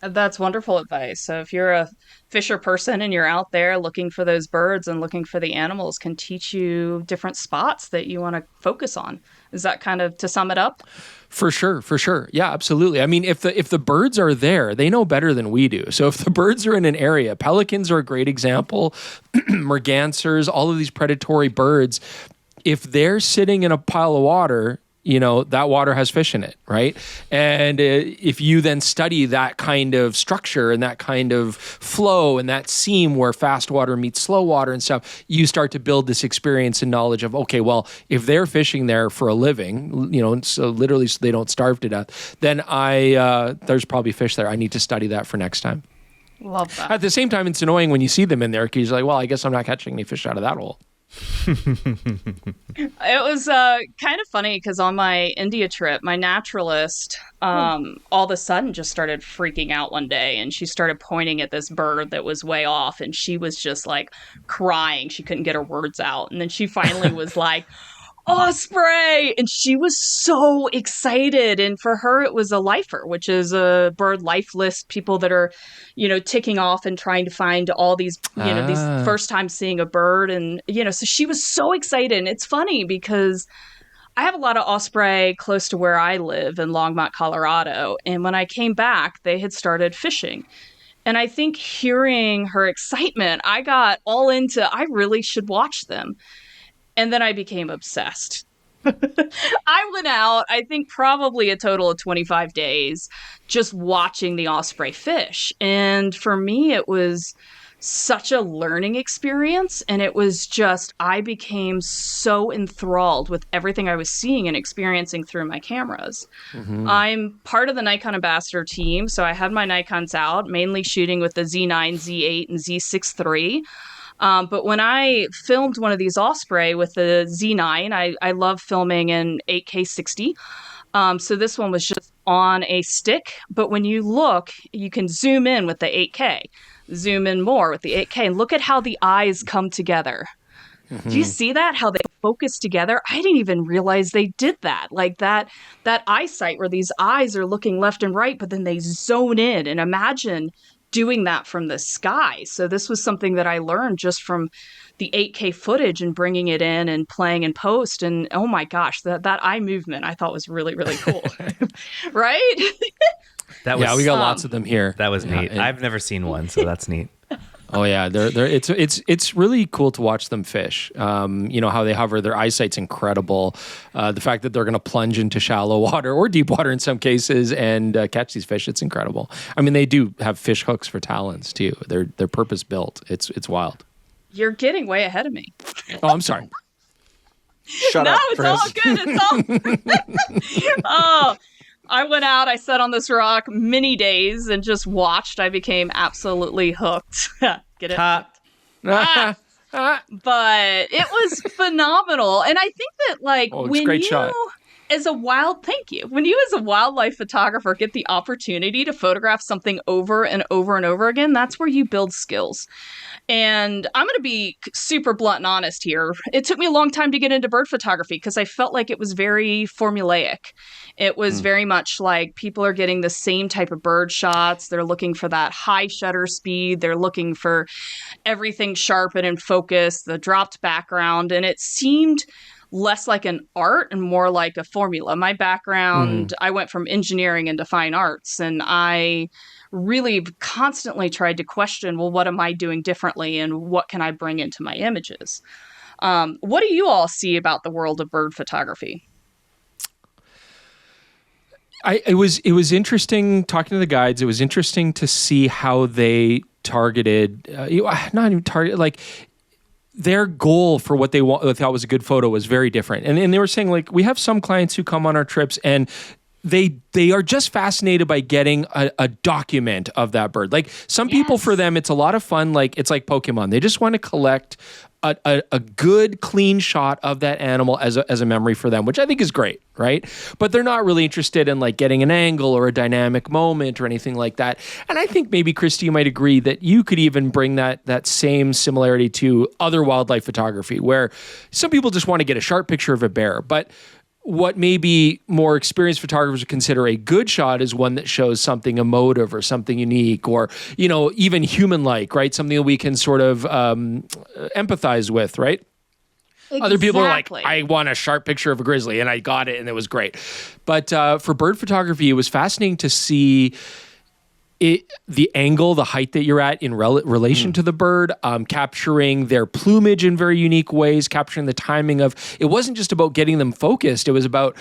That's wonderful advice. So if you're a fisher person and you're out there looking for those birds and looking for the animals, can teach you different spots that you want to focus on. Is that kind of to sum it up? For sure. Yeah, absolutely. I mean, if the birds are there, they know better than we do. So if the birds are in an area, pelicans are a great example, mergansers, all of these predatory birds, if they're sitting in a pile of water, that water has fish in it, right? And if you then study that kind of structure and that kind of flow and that seam where fast water meets slow water and stuff, you start to build this experience and knowledge of, okay, well, if they're fishing there for a living, so literally so they don't starve to death, then there's probably fish there. I need to study that for next time. Love that. At the same time, it's annoying when you see them in there because you're like, well, I guess I'm not catching any fish out of that hole. It was kind of funny because on my India trip, my naturalist all of a sudden just started freaking out one day, and she started pointing at this bird that was way off, and she was just like crying. She couldn't get her words out. And then she finally was like, osprey! And she was so excited. And for her, it was a lifer, which is a bird life list, people that are, ticking off and trying to find all these, these first time seeing a bird. And, so she was so excited. And it's funny because I have a lot of osprey close to where I live in Longmont, Colorado. And when I came back, they had started fishing. And I think hearing her excitement, I got all into, I really should watch them. And then I became obsessed. I went out, I think probably a total of 25 days, just watching the osprey fish. And for me, it was such a learning experience. And it was just, I became so enthralled with everything I was seeing and experiencing through my cameras. Mm-hmm. I'm part of the Nikon ambassador team. So I had my Nikons out, mainly shooting with the Z9, Z8, and Z6 III. But when I filmed one of these osprey with the Z9, I love filming in 8K 60. So this one was just on a stick. But when you look, you can zoom in with the 8K, zoom in more with the 8K, and look at how the eyes come together. Mm-hmm. Do you see that? How they focus together? I didn't even realize they did that. Like that eyesight where these eyes are looking left and right, but then they zone in. And imagine doing that from the sky. So this was something that I learned just from the 8K footage and bringing it in and playing in post. And oh my gosh, that eye movement I thought was really, really cool. Right? We got lots of them here. That was neat. I've never seen one, so that's neat. Oh yeah, it's really cool to watch them fish. How they hover, their eyesight's incredible. The fact that they're going to plunge into shallow water or deep water in some cases and catch these fish, it's incredible. I mean, they do have fish hooks for talons too. They're purpose built. It's wild. You're getting way ahead of me. Oh, I'm sorry. Shut up, Chris. No, it's all good. It's all. Oh. I went out, I sat on this rock many days and just watched. I became absolutely hooked. Get it? Hooked. But it was phenomenal. And I think that when great you shot. When you as a wildlife photographer get the opportunity to photograph something over and over and over again, that's where you build skills. And I'm going to be super blunt and honest here. It took me a long time to get into bird photography because I felt like it was very formulaic. It was very much like people are getting the same type of bird shots. They're looking for that high shutter speed. They're looking for everything sharp and in focus, the dropped background. And it seemed less like an art and more like a formula. My background, I went from engineering into fine arts, and I really constantly tried to question, well, what am I doing differently and what can I bring into my images? What do you all see about the world of bird photography? It was interesting talking to the guides. It was interesting to see how they targeted, not even target, like their goal for what they thought was a good photo was very different. And they were saying, like, we have some clients who come on our trips and they are just fascinated by getting a document of that bird. Like some people, for them, it's a lot of fun. Like it's like Pokemon. They just want to collect a good, clean shot of that animal as a memory for them, which I think is great, right? But they're not really interested in like getting an angle or a dynamic moment or anything like that. And I think maybe, Kristi, you might agree that you could even bring that same similarity to other wildlife photography, where some people just want to get a sharp picture of a bear, but what maybe more experienced photographers would consider a good shot is one that shows something emotive or something unique or, even human-like, right? Something that we can sort of empathize with, right? Exactly. Other people are like, I want a sharp picture of a grizzly, and I got it, and it was great. But for bird photography, it was fascinating to see the angle, the height that you're at in relation to the bird, capturing their plumage in very unique ways, capturing the timing of, it wasn't just about getting them focused. It was about,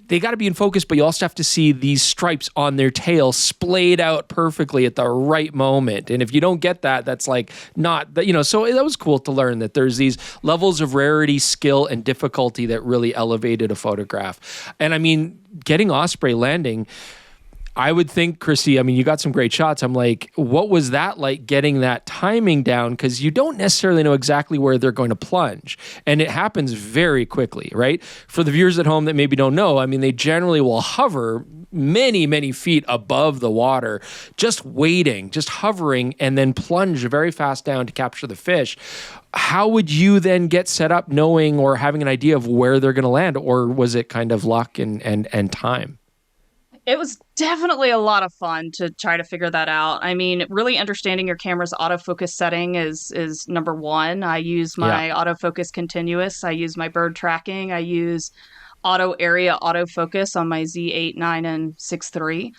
they got to be in focus, but you also have to see these stripes on their tail splayed out perfectly at the right moment. And if you don't get that, that's like not, so that was cool to learn that there's these levels of rarity, skill, and difficulty that really elevated a photograph. And I mean, getting osprey landing, I would think, Kristi, I mean, you got some great shots. I'm like, what was that like getting that timing down? Because you don't necessarily know exactly where they're going to plunge. And it happens very quickly, right? For the viewers at home that maybe don't know, I mean, they generally will hover many, many feet above the water, just waiting, just hovering, and then plunge very fast down to capture the fish. How would you then get set up knowing or having an idea of where they're going to land? Or was it kind of luck and time? It was definitely a lot of fun to try to figure that out. I mean, really understanding your camera's autofocus setting is number one. I use my autofocus continuous. I use my bird tracking. I use auto area autofocus on my Z8, 9, and 6.3.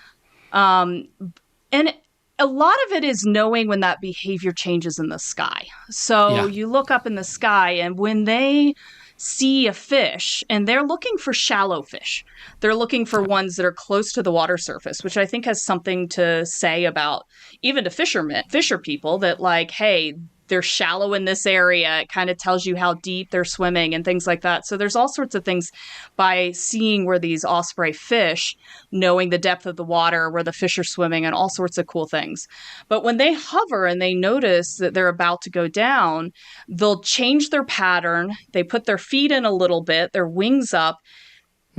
And a lot of it is knowing when that behavior changes in the sky. So you look up in the sky, and when they see a fish, and they're looking for shallow fish. They're looking for ones that are close to the water surface, which I think has something to say about even to fisher people that like, hey, they're shallow in this area. It kind of tells you how deep they're swimming and things like that. So there's all sorts of things by seeing where these osprey fish, knowing the depth of the water, where the fish are swimming, and all sorts of cool things. But when they hover and they notice that they're about to go down, they'll change their pattern. They put their feet in a little bit, their wings up,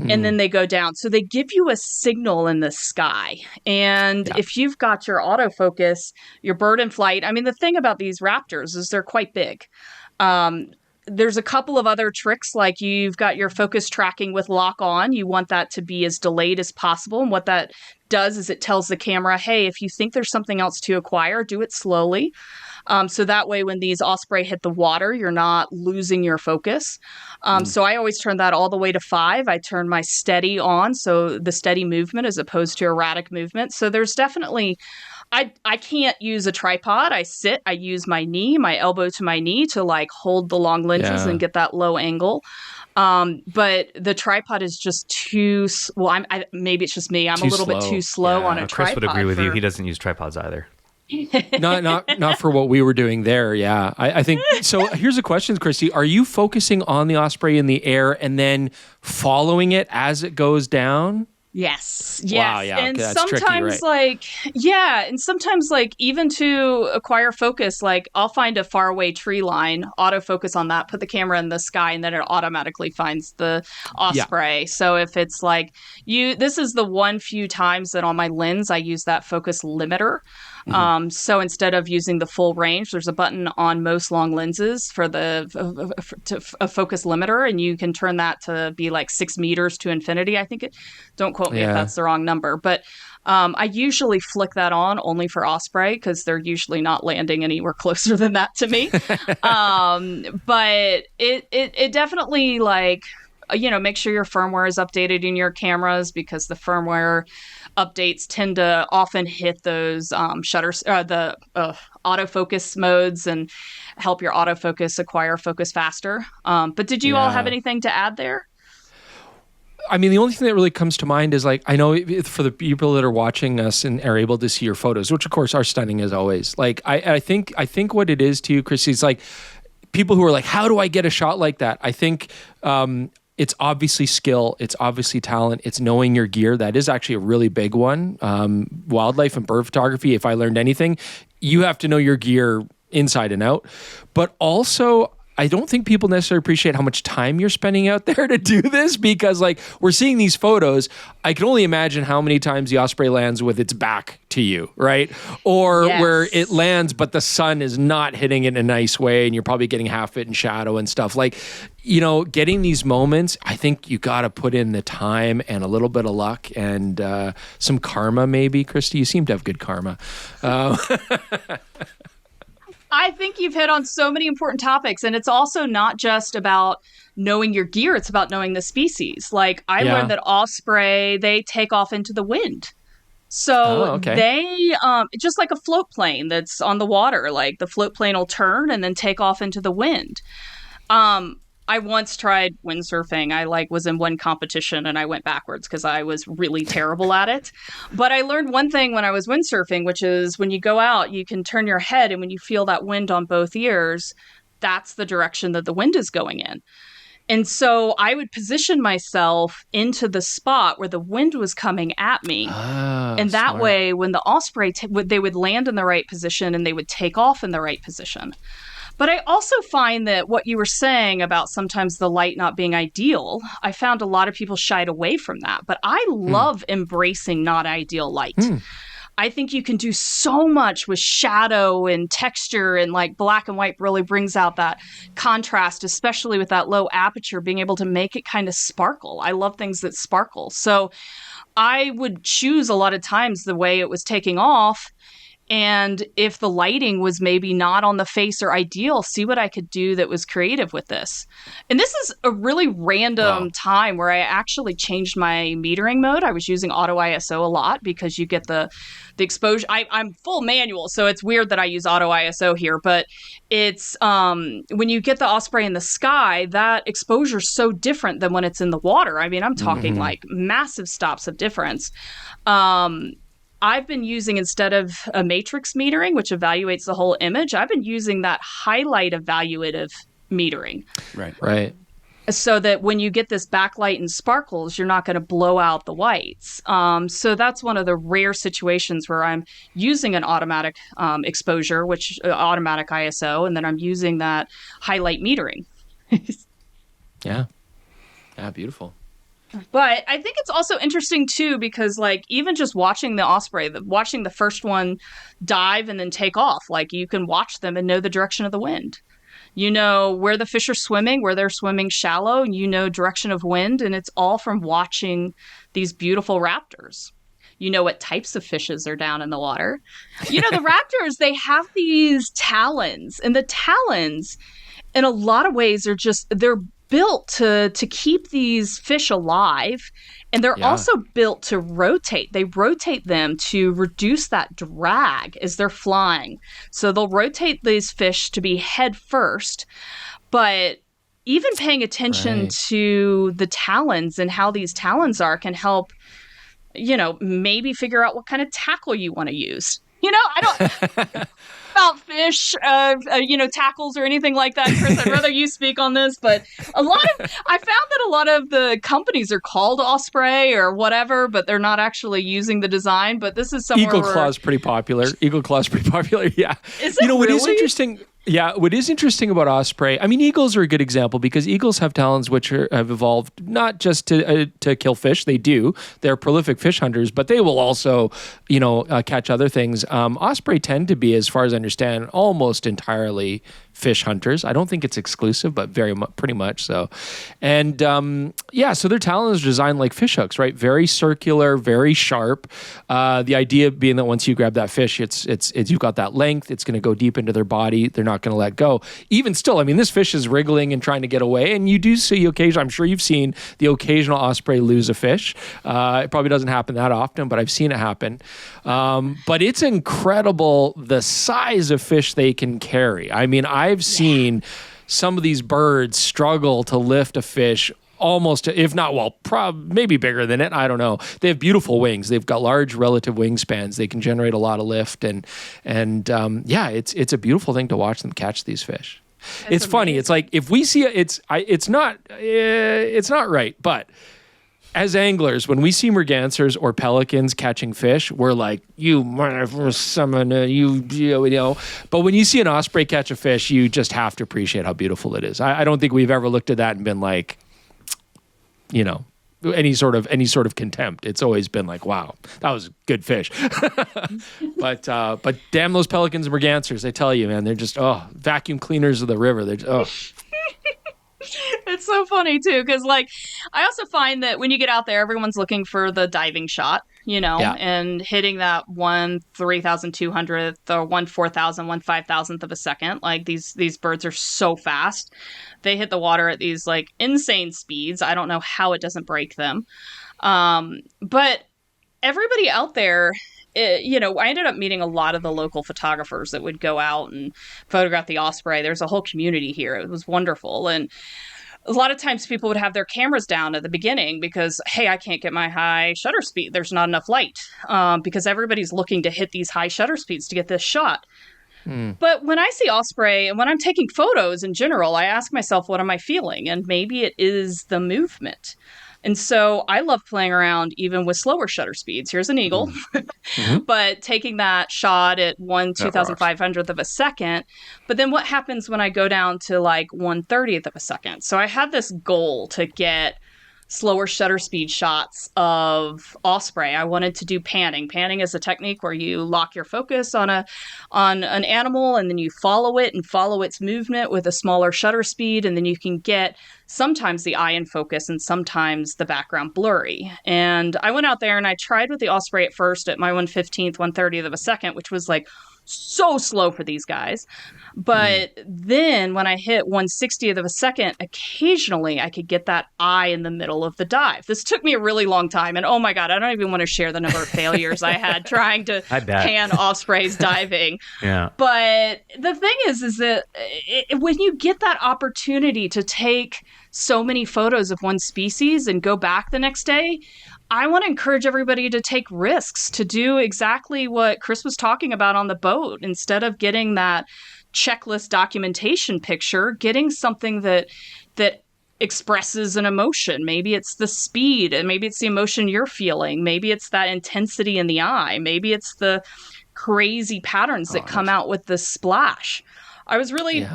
and then they go down. So they give you a signal in the sky. And if you've got your autofocus, your bird in flight, I mean, the thing about these raptors is they're quite big. There's a couple of other tricks, like you've got your focus tracking with lock on. You want that to be as delayed as possible. And what that does is it tells the camera, hey, if you think there's something else to acquire, do it slowly. So that way, when these osprey hit the water, you're not losing your focus. So I always turn that all the way to 5. I turn my steady on, so the steady movement as opposed to erratic movement. So there's definitely, I can't use a tripod. I sit, I use my elbow to my knee to like hold the long lenses and get that low angle. But the tripod is just too, maybe it's just me. I'm a little bit too slow on a tripod. Chris would agree with you. He doesn't use tripods either. not for what we were doing there. Yeah. I think, so here's a question, Kristi. Are you focusing on the osprey in the air and then following it as it goes down? Yes. Wow, yeah. And okay, sometimes tricky, right? and sometimes even to acquire focus, like I'll find a faraway tree line, autofocus on that, put the camera in the sky, and then it automatically finds the osprey. So if it's like this is the one few times that on my lens I use that focus limiter. So instead of using the full range, there's a button on most long lenses for the focus limiter, and you can turn that to be like 6 meters to infinity. I think don't quote me if that's the wrong number, but I usually flick that on only for osprey because they're usually not landing anywhere closer than that to me. But it definitely make sure your firmware is updated in your cameras, because the firmware updates tend to often hit those the autofocus modes and help your autofocus acquire focus faster. But did you all have anything to add there? I mean, the only thing that really comes to mind is I know for the people that are watching us and are able to see your photos, which of course are stunning as always. I think what it is too, Kristi, is people who are like, how do I get a shot like that? I think it's obviously skill. It's obviously talent. It's knowing your gear. That is actually a really big one. Wildlife and bird photography, if I learned anything, you have to know your gear inside and out. But also, I don't think people necessarily appreciate how much time you're spending out there to do this, because we're seeing these photos. I can only imagine how many times the osprey lands with its back to you, right? Or where it lands, but the sun is not hitting it in a nice way and you're probably getting half it in shadow and stuff. Getting these moments, I think you got to put in the time and a little bit of luck and some karma maybe. Kristi, you seem to have good karma. I think you've hit on so many important topics, and it's also not just about knowing your gear, it's about knowing the species. I learned that osprey, they take off into the wind. So they, just like a float plane that's on the water, the float plane will turn and then take off into the wind. I once tried windsurfing. I was in one competition and I went backwards because I was really terrible at it. But I learned one thing when I was windsurfing, which is when you go out, you can turn your head, and when you feel that wind on both ears, that's the direction that the wind is going in. And so I would position myself into the spot where the wind was coming at me. And that smart. way, when the osprey, they would land in the right position and they would take off in the right position. But I also find that what you were saying about sometimes the light not being ideal, I found a lot of people shied away from that. But I love embracing not ideal light. I think you can do so much with shadow and texture, and black and white really brings out that contrast, especially with that low aperture, being able to make it kind of sparkle. I love things that sparkle. So I would choose a lot of times the way it was taking off. And if the lighting was maybe not on the face or ideal, see what I could do that was creative with this. And this is a really random time where I actually changed my metering mode. I was using auto ISO a lot because you get the exposure. I'm full manual, so it's weird that I use auto ISO here, but it's when you get the osprey in the sky, that exposure is so different than when it's in the water. I mean, I'm talking massive stops of difference. I've been using, instead of a matrix metering, which evaluates the whole image, I've been using that highlight evaluative metering. Right. So that when you get this backlight and sparkles, you're not going to blow out the whites. So that's one of the rare situations where I'm using an automatic exposure, which automatic ISO, and then I'm using that highlight metering. Yeah, beautiful. But I think it's also interesting, too, because, even just watching the osprey, watching the first one dive and then take off, you can watch them and know the direction of the wind. You know where the fish are swimming, where they're swimming shallow, you know direction of wind, and it's all from watching these beautiful raptors. you know what types of fishes are down in the water. You know, the raptors, they have these talons, and the talons in a lot of ways they're built to keep these fish alive, and they're also built to rotate. They rotate them to reduce that drag as they're flying. So they'll rotate these fish to be head first, but even paying attention to the talons and how these talons are can help, you know, maybe figure out what kind of tackle you want to use. You know, I don't about fish, you know, tackles or anything like that. Chris, I'd rather you speak on this, but I found that a lot of the companies are called Osprey or whatever, but they're not actually using the design. But this is somewhere Eagle Claw's pretty popular. Yeah. Is it you know, what is really? interesting... Yeah, what is interesting about osprey, I mean, eagles are a good example because eagles have talons which have evolved not just to kill fish. They do. They're prolific fish hunters, but they will also, you know, catch other things. Osprey tend to be, as far as I understand, almost entirely fish hunters. I don't think it's exclusive, but pretty much so. And so their talons are designed like fish hooks, right? Very circular, very sharp. The idea being that once you grab that fish, it's you've got that length. It's going to go deep into their body. They're not going to let go. Even still, I mean, this fish is wriggling and trying to get away, and you do see occasional. I'm sure you've seen the occasional osprey lose a fish. It probably doesn't happen that often, but I've seen it happen. But it's incredible the size of fish they can carry. I mean, I've seen some of these birds struggle to lift a fish almost, if not, maybe bigger than it. I don't know. They have beautiful wings. They've got large relative wingspans. They can generate a lot of lift, and it's a beautiful thing to watch them catch these fish. It's funny. It's like if we see it's not right, but as anglers, when we see mergansers or pelicans catching fish, we're like, you know. But when you see an osprey catch a fish, you just have to appreciate how beautiful it is. I don't think we've ever looked at that and been like, you know, any sort of contempt. It's always been like, wow, that was good fish. But damn those pelicans and mergansers, I tell you, man, they're just vacuum cleaners of the river. They're just, It's so funny too, because like I also find that when you get out there, everyone's looking for the diving shot, you know, and hitting that 1/3200th or 1/4000th, 1/5000th of a second. Like these birds are so fast. They hit the water at these like insane speeds. I don't know how it doesn't break them. But everybody out there, you know, I ended up meeting a lot of the local photographers that would go out and photograph the osprey. There's a whole community here. It was wonderful. And a lot of times people would have their cameras down at the beginning because, hey, I can't get my high shutter speed. There's not enough light because everybody's looking to hit these high shutter speeds to get this shot. But when I see osprey and when I'm taking photos in general, I ask myself, what am I feeling? And maybe it is the movement. And so I love playing around even with slower shutter speeds. Here's an eagle, but taking that shot at 1/2500th of a second. But then what happens when I go down to like 1/30th of a second? So I had this goal to get slower shutter speed shots of osprey. I wanted to do panning. Panning is a technique where you lock your focus on an animal and then you follow it and follow its movement with a smaller shutter speed, and then you can get sometimes the eye in focus and sometimes the background blurry. And I went out there and I tried with the osprey at first at my 1/15th, 1/30th of a second, which was like so slow for these guys. But then when I hit 1/60th of a second, occasionally I could get that eye in the middle of the dive. This took me a really long time. And oh my God, I don't even want to share the number of failures I had trying to pan ospreys diving. Yeah. But the thing is that when you get that opportunity to take so many photos of one species and go back the next day, I want to encourage everybody to take risks, to do exactly what Chris was talking about on the boat. Instead of getting that checklist documentation picture, getting something that expresses an emotion. Maybe it's the speed, and maybe it's the emotion you're feeling. Maybe it's that intensity in the eye. Maybe it's the crazy patterns that come out with the splash. I was really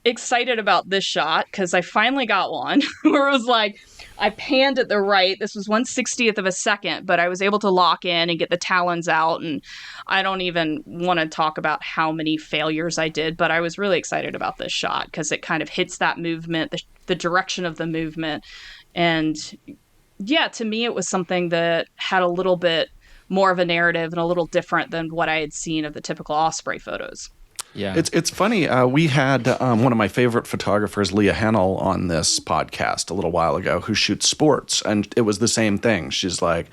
excited about this shot because I finally got one where it was like, I panned at the right. This was 1/60th of a second, but I was able to lock in and get the talons out. And I don't even want to talk about how many failures I did, but I was really excited about this shot because it kind of hits that movement, the direction of the movement. And yeah, to me, it was something that had a little bit more of a narrative and a little different than what I had seen of the typical osprey photos. Yeah. It's funny. We had one of my favorite photographers, Leah Hennel, on this podcast a little while ago, who shoots sports. And it was the same thing. She's like,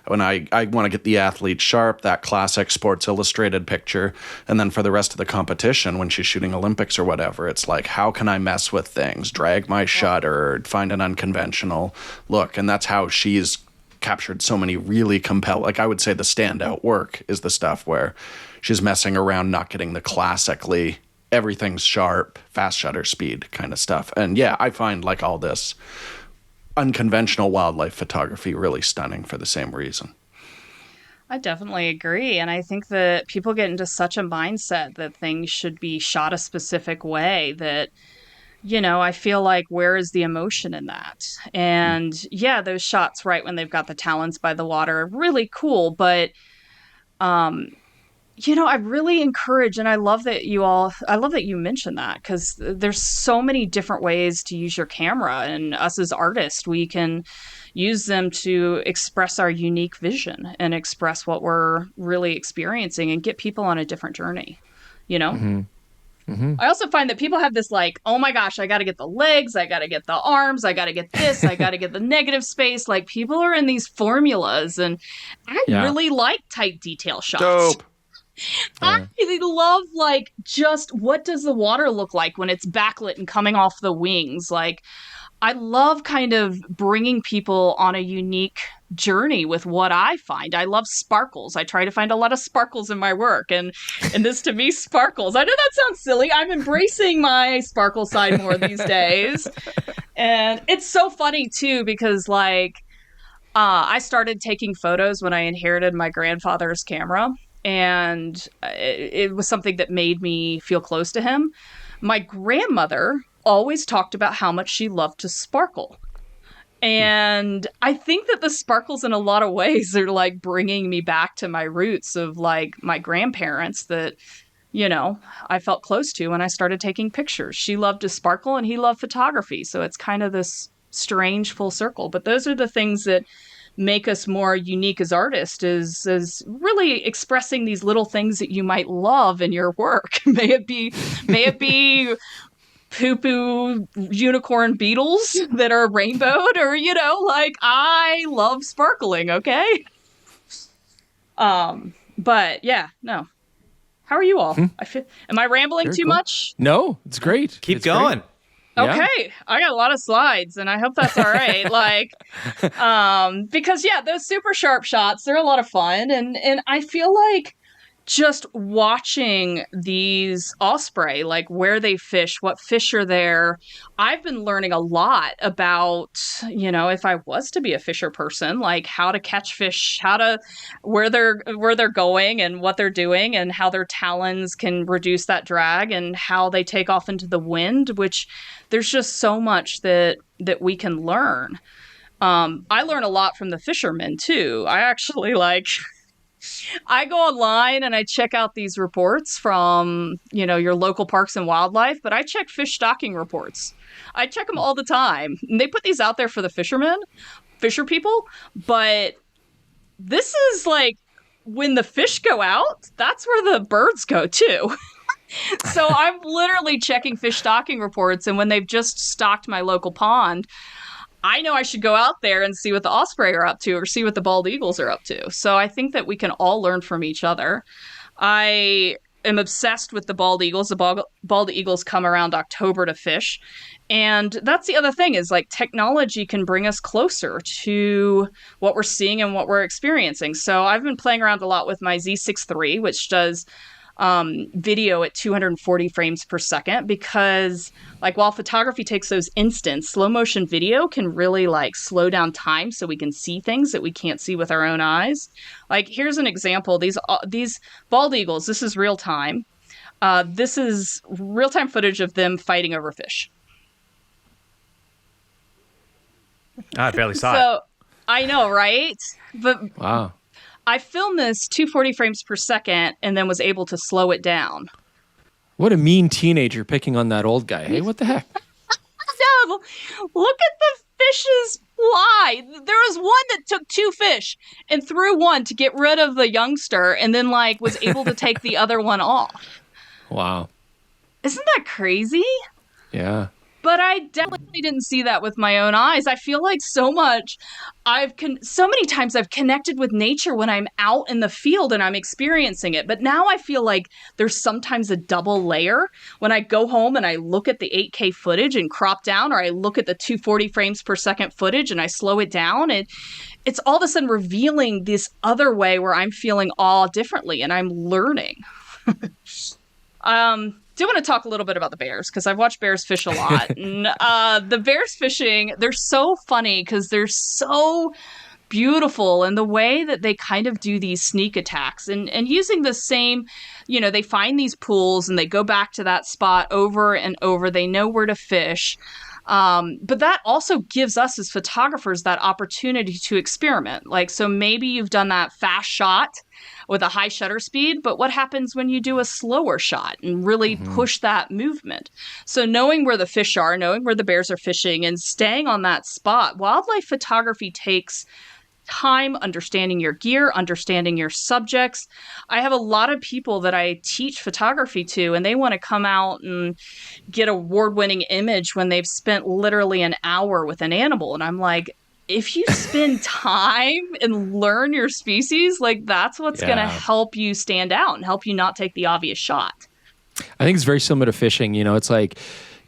when I want to get the athlete sharp, that classic Sports Illustrated picture. And then for the rest of the competition, when she's shooting Olympics or whatever, it's like, how can I mess with things? Drag my shutter, find an unconventional look. And that's how she's captured so many really compelling, like I would say the standout work is the stuff where she's messing around, not getting the classically everything's sharp, fast shutter speed kind of stuff. And yeah, I find like all this unconventional wildlife photography really stunning for the same reason. I definitely agree. And I think that people get into such a mindset that things should be shot a specific way that, you know, I feel like, where is the emotion in that? And yeah, those shots right when they've got the talons by the water are really cool. But, you know, I really encourage, and I love that you mentioned that, because there's so many different ways to use your camera. And us as artists, we can use them to express our unique vision and express what we're really experiencing and get people on a different journey, you know? Mm-hmm. Mm-hmm. I also find that people have this like, oh my gosh, I got to get the legs, I got to get the arms, I got to get this, I got to get the negative space. Like, people are in these formulas, and I really like tight detail shots. Dope. I love, like, just what does the water look like when it's backlit and coming off the wings? Like, I love kind of bringing people on a unique journey with what I find. I love sparkles. I try to find a lot of sparkles in my work, and this to me sparkles. I know that sounds silly. I'm embracing my sparkle side more these days. And it's so funny too, because like I started taking photos when I inherited my grandfather's camera, and it was something that made me feel close to him. My grandmother always talked about how much she loved to sparkle. And I think that the sparkles in a lot of ways are like bringing me back to my roots of like my grandparents that, you know, I felt close to when I started taking pictures. She loved to sparkle and he loved photography. So it's kind of this strange full circle. But those are the things that make us more unique as artists, is really expressing these little things that you might love in your work. May it be poo-poo unicorn beetles that are rainbowed, or, you know, like, I love sparkling, okay? But yeah, no. How are you all? Am I rambling too much? No, it's great. Keep going. Great. Okay, I got a lot of slides, and I hope that's all right. Like, because yeah, those super sharp shots, they're a lot of fun, and I feel like just watching these osprey, like where they fish, what fish are there, I've been learning a lot about, you know, if I was to be a fisher person, like how to catch fish, where they're going and what they're doing, and how their talons can reduce that drag, and how they take off into the wind, which there's just so much that we can learn. I learn a lot from the fishermen too. I actually I go online and I check out these reports from, you know, your local parks and wildlife, but I check fish stocking reports. I check them all the time. And they put these out there for the fisher people, but this is like, when the fish go out, that's where the birds go too. So I'm literally checking fish stocking reports, and when they've just stocked my local pond, I know I should go out there and see what the osprey are up to, or see what the bald eagles are up to. So I think that we can all learn from each other. I am obsessed with the bald eagles. The bald eagles come around October to fish. And that's the other thing, is like technology can bring us closer to what we're seeing and what we're experiencing. So I've been playing around a lot with my Z6 III, which does video at 240 frames per second, because like while photography takes those instants, slow motion video can really like slow down time so we can see things that we can't see with our own eyes. Like, here's an example. These bald eagles, this is real time. This is real time footage of them fighting over fish. I barely saw it. I know, right? But wow. I filmed this 240 frames per second and then was able to slow it down. What a mean teenager picking on that old guy. Hey, what the heck? No, look at the fish's Why? There was one that took 2 fish and threw one to get rid of the youngster and then like was able to take the other one off. Wow. Isn't that crazy? Yeah. But I definitely didn't see that with my own eyes. I feel like so many times I've connected with nature when I'm out in the field and I'm experiencing it. But now I feel like there's sometimes a double layer when I go home and I look at the 8K footage and crop down, or I look at the 240 frames per second footage and I slow it down. It's all of a sudden revealing this other way where I'm feeling awe differently and I'm learning. Do want to talk a little bit about the bears because I've watched bears fish a lot. And, the bears fishing, they're so funny because they're so beautiful in the way that they kind of do these sneak attacks and using the same, they find these pools and they go back to that spot over and over. They know where to fish. But that also gives us as photographers that opportunity to experiment. Like, so maybe you've done that fast shot with a high shutter speed, but what happens when you do a slower shot and really push that movement? So knowing where the fish are, knowing where the bears are fishing and staying on that spot, wildlife photography takes time, understanding your gear, understanding your subjects. I have a lot of people that I teach photography to, and they want to come out and get an award-winning image when they've spent literally an hour with an animal. And I'm like, if you spend time and learn your species, like that's what's going to help you stand out and help you not take the obvious shot. I think it's very similar to fishing. It's like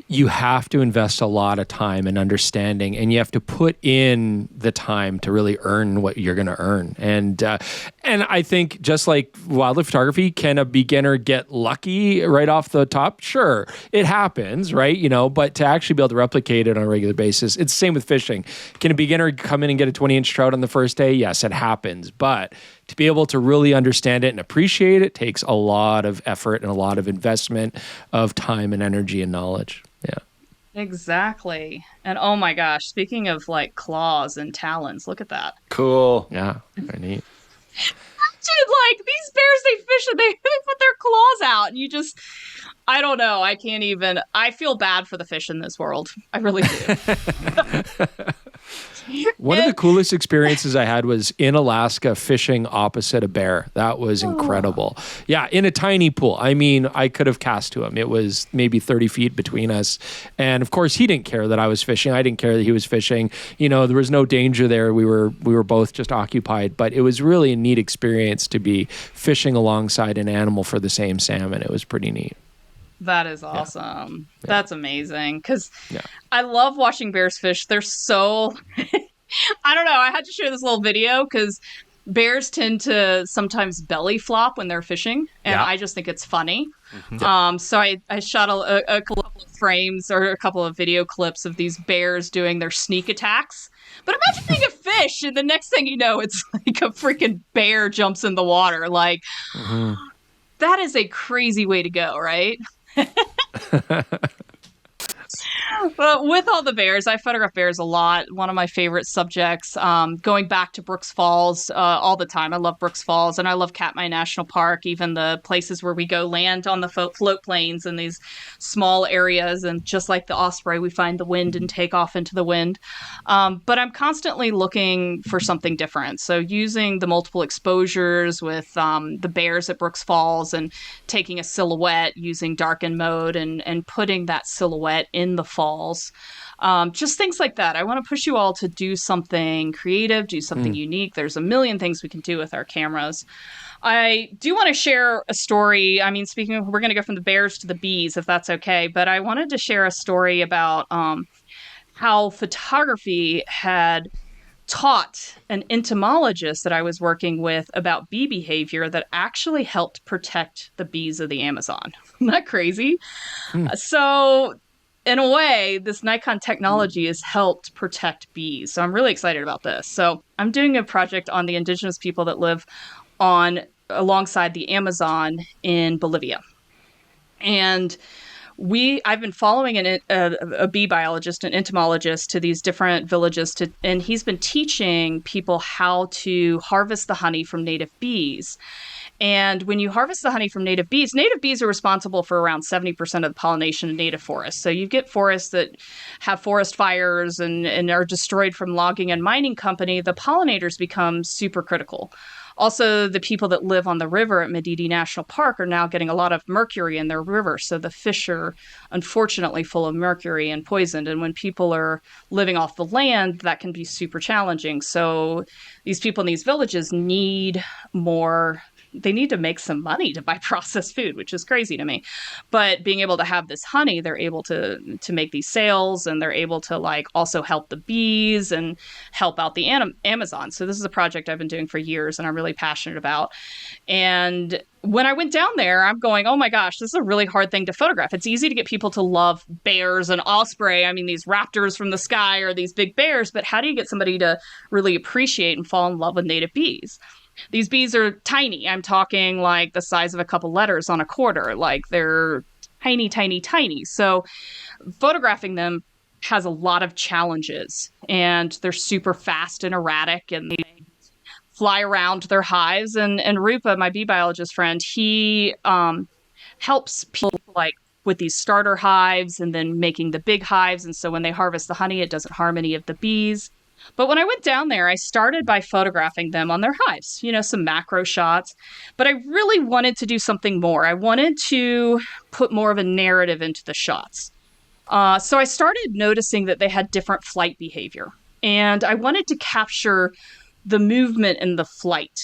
you have to invest a lot of time and understanding, and you have to put in the time to really earn what you're going to earn. And I think just like wildlife photography, can a beginner get lucky right off the top? Sure, it happens, right? But to actually be able to replicate it on a regular basis, it's the same with fishing. Can a beginner come in and get a 20-inch trout on the first day? Yes, it happens. But to be able to really understand it and appreciate it takes a lot of effort and a lot of investment of time and energy and knowledge. Yeah. Exactly. And oh my gosh, speaking of like claws and talons, look at that. Cool. Yeah, very neat. Dude, like these bears, they fish and they put their claws out and I don't know. I feel bad for the fish in this world. I really do. One of the coolest experiences I had was in Alaska fishing opposite a bear. That was incredible. Yeah, in a tiny pool. I mean, I could have cast to him. It was maybe 30 feet between us. And of course, he didn't care that I was fishing. I didn't care that he was fishing. There was no danger there. We were both just occupied. But it was really a neat experience to be fishing alongside an animal for the same salmon. It was pretty neat. That is awesome. Yeah. That's amazing. Because I love watching bears fish. They're so, I don't know. I had to share this little video because bears tend to sometimes belly flop when they're fishing. And I just think it's funny. Mm-hmm. So I shot a couple of frames or a couple of video clips of these bears doing their sneak attacks. But imagine being a fish and the next thing you know, it's like a freaking bear jumps in the water. Like, that is a crazy way to go, right? But with all the bears, I photograph bears a lot. One of my favorite subjects, going back to Brooks Falls all the time. I love Brooks Falls and I love Katmai National Park, even the places where we go land on the float planes in these small areas. And just like the osprey, we find the wind and take off into the wind. But I'm constantly looking for something different. So using the multiple exposures with the bears at Brooks Falls and taking a silhouette using darken mode and putting that silhouette in the falls. Just things like that. I want to push you all to do something creative, do something unique. There's a million things we can do with our cameras. I do want to share a story. I mean, speaking of, we're going to go from the bears to the bees, if that's okay. But I wanted to share a story about how photography had taught an entomologist that I was working with about bee behavior that actually helped protect the bees of the Amazon. Isn't that crazy? So in a way, this Nikon technology has helped protect bees. So I'm really excited about this. So I'm doing a project on the indigenous people that live alongside the Amazon in Bolivia. And I've been following a bee biologist, an entomologist to these different villages, and he's been teaching people how to harvest the honey from native bees. And when you harvest the honey from native bees are responsible for around 70% of the pollination in native forests. So you get forests that have forest fires and are destroyed from logging and mining company, the pollinators become super critical. Also, the people that live on the river at Madidi National Park are now getting a lot of mercury in their river. So the fish are unfortunately full of mercury and poisoned. And when people are living off the land, that can be super challenging. So these people in these villages need more. They need to make some money to buy processed food, which is crazy to me. But being able to have this honey, they're able to make these sales, and they're able to like also help the bees and help out the Amazon. So this is a project I've been doing for years and I'm really passionate about. And when I went down there, I'm going, oh my gosh, this is a really hard thing to photograph. It's easy to get people to love bears and osprey. I mean, these raptors from the sky or these big bears, but how do you get somebody to really appreciate and fall in love with native bees? These bees are tiny. I'm talking like the size of a couple letters on a quarter. Like they're tiny, tiny, tiny. So photographing them has a lot of challenges, and they're super fast and erratic, and they fly around their hives. And Rupa, my bee biologist friend, he helps people like with these starter hives and then making the big hives. And so when they harvest the honey, it doesn't harm any of the bees. But when I went down there, I started by photographing them on their hives, some macro shots. But I really wanted to do something more. I wanted to put more of a narrative into the shots. So I started noticing that they had different flight behavior. And I wanted to capture the movement and the flight.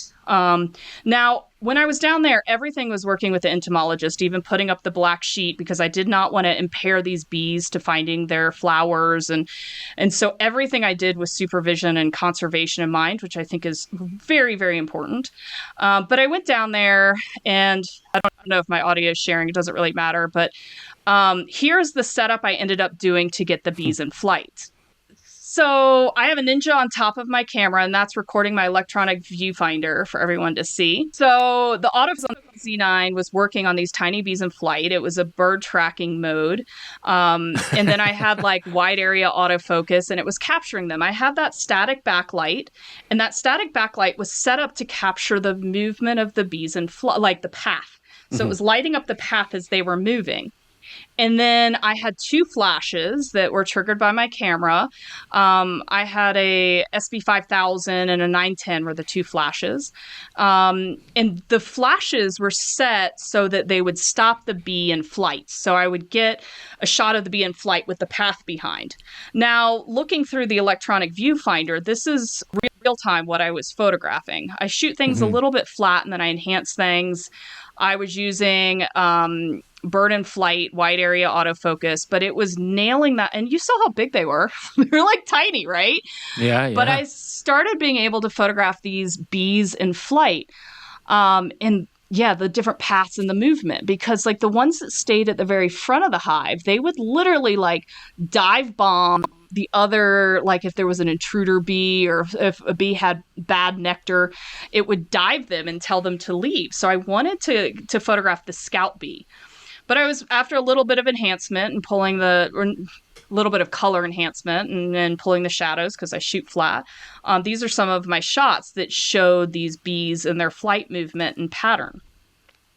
Now, when I was down there, everything was working with the entomologist, even putting up the black sheet, because I did not want to impair these bees to finding their flowers. And so everything I did with supervision and conservation in mind, which I think is very, very important. But I went down there, and I don't know if my audio is sharing. It doesn't really matter. But here's the setup I ended up doing to get the bees in flight. So I have a Ninja on top of my camera, and that's recording my electronic viewfinder for everyone to see. So the autofocus Z9 was working on these tiny bees in flight. It was a bird tracking mode. And then I had like wide area autofocus, and it was capturing them. I had that static backlight, and that static backlight was set up to capture the movement of the bees in flight, like the path. So it was lighting up the path as they were moving. And then I had two flashes that were triggered by my camera. I had a SB5000 and a 910 were the two flashes. And the flashes were set so that they would stop the bee in flight. So I would get a shot of the bee in flight with the path behind. Now, looking through the electronic viewfinder, this is real time what I was photographing. I shoot things a little bit flat, and then I enhance things. I was using bird in flight, wide area autofocus, but it was nailing that. And you saw how big they were. They were like tiny, right? Yeah. But I started being able to photograph these bees in flight. And yeah, the different paths in the movement, because like the ones that stayed at the very front of the hive, they would literally like dive bomb the other, like if there was an intruder bee or if a bee had bad nectar, it would dive them and tell them to leave. So I wanted to photograph the scout bee. But I was, after a little bit of enhancement and pulling a little bit of color enhancement and then pulling the shadows because I shoot flat, these are some of my shots that showed these bees and their flight movement and pattern.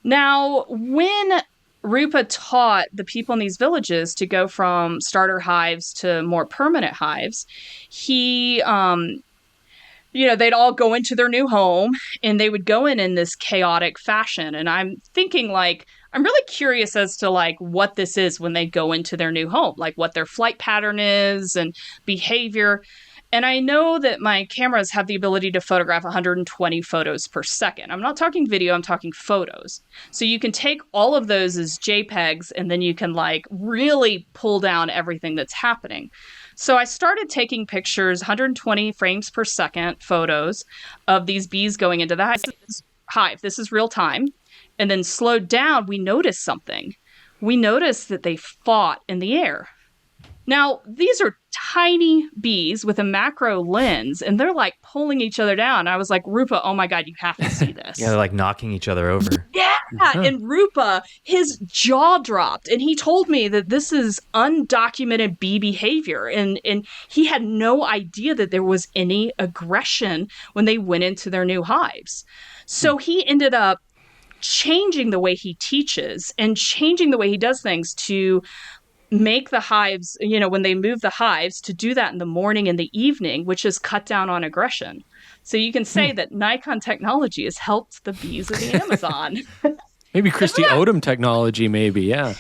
Now, when Rupa taught the people in these villages to go from starter hives to more permanent hives, he, they'd all go into their new home and they would go in this chaotic fashion. And I'm thinking like, I'm really curious as to like what this is when they go into their new home, like what their flight pattern is and behavior. And I know that my cameras have the ability to photograph 120 photos per second. I'm not talking video, I'm talking photos. So you can take all of those as JPEGs, and then you can like really pull down everything that's happening. So I started taking pictures, 120 frames per second photos of these bees going into the hive. This is real time. And then slowed down, we noticed something. We noticed that they fought in the air. Now, these are tiny bees with a macro lens, and they're like pulling each other down. I was like, Rupa, oh my God, you have to see this. Yeah, they're like knocking each other over. Yeah. And Rupa, his jaw dropped, and he told me that this is undocumented bee behavior. And he had no idea that there was any aggression when they went into their new hives. So he ended up changing the way he teaches and changing the way he does things to make the hives, when they move the hives, to do that in the morning and the evening, which has cut down on aggression. So you can say that Nikon technology has helped the bees of the Amazon. Maybe Kristi Odom technology, maybe, yeah.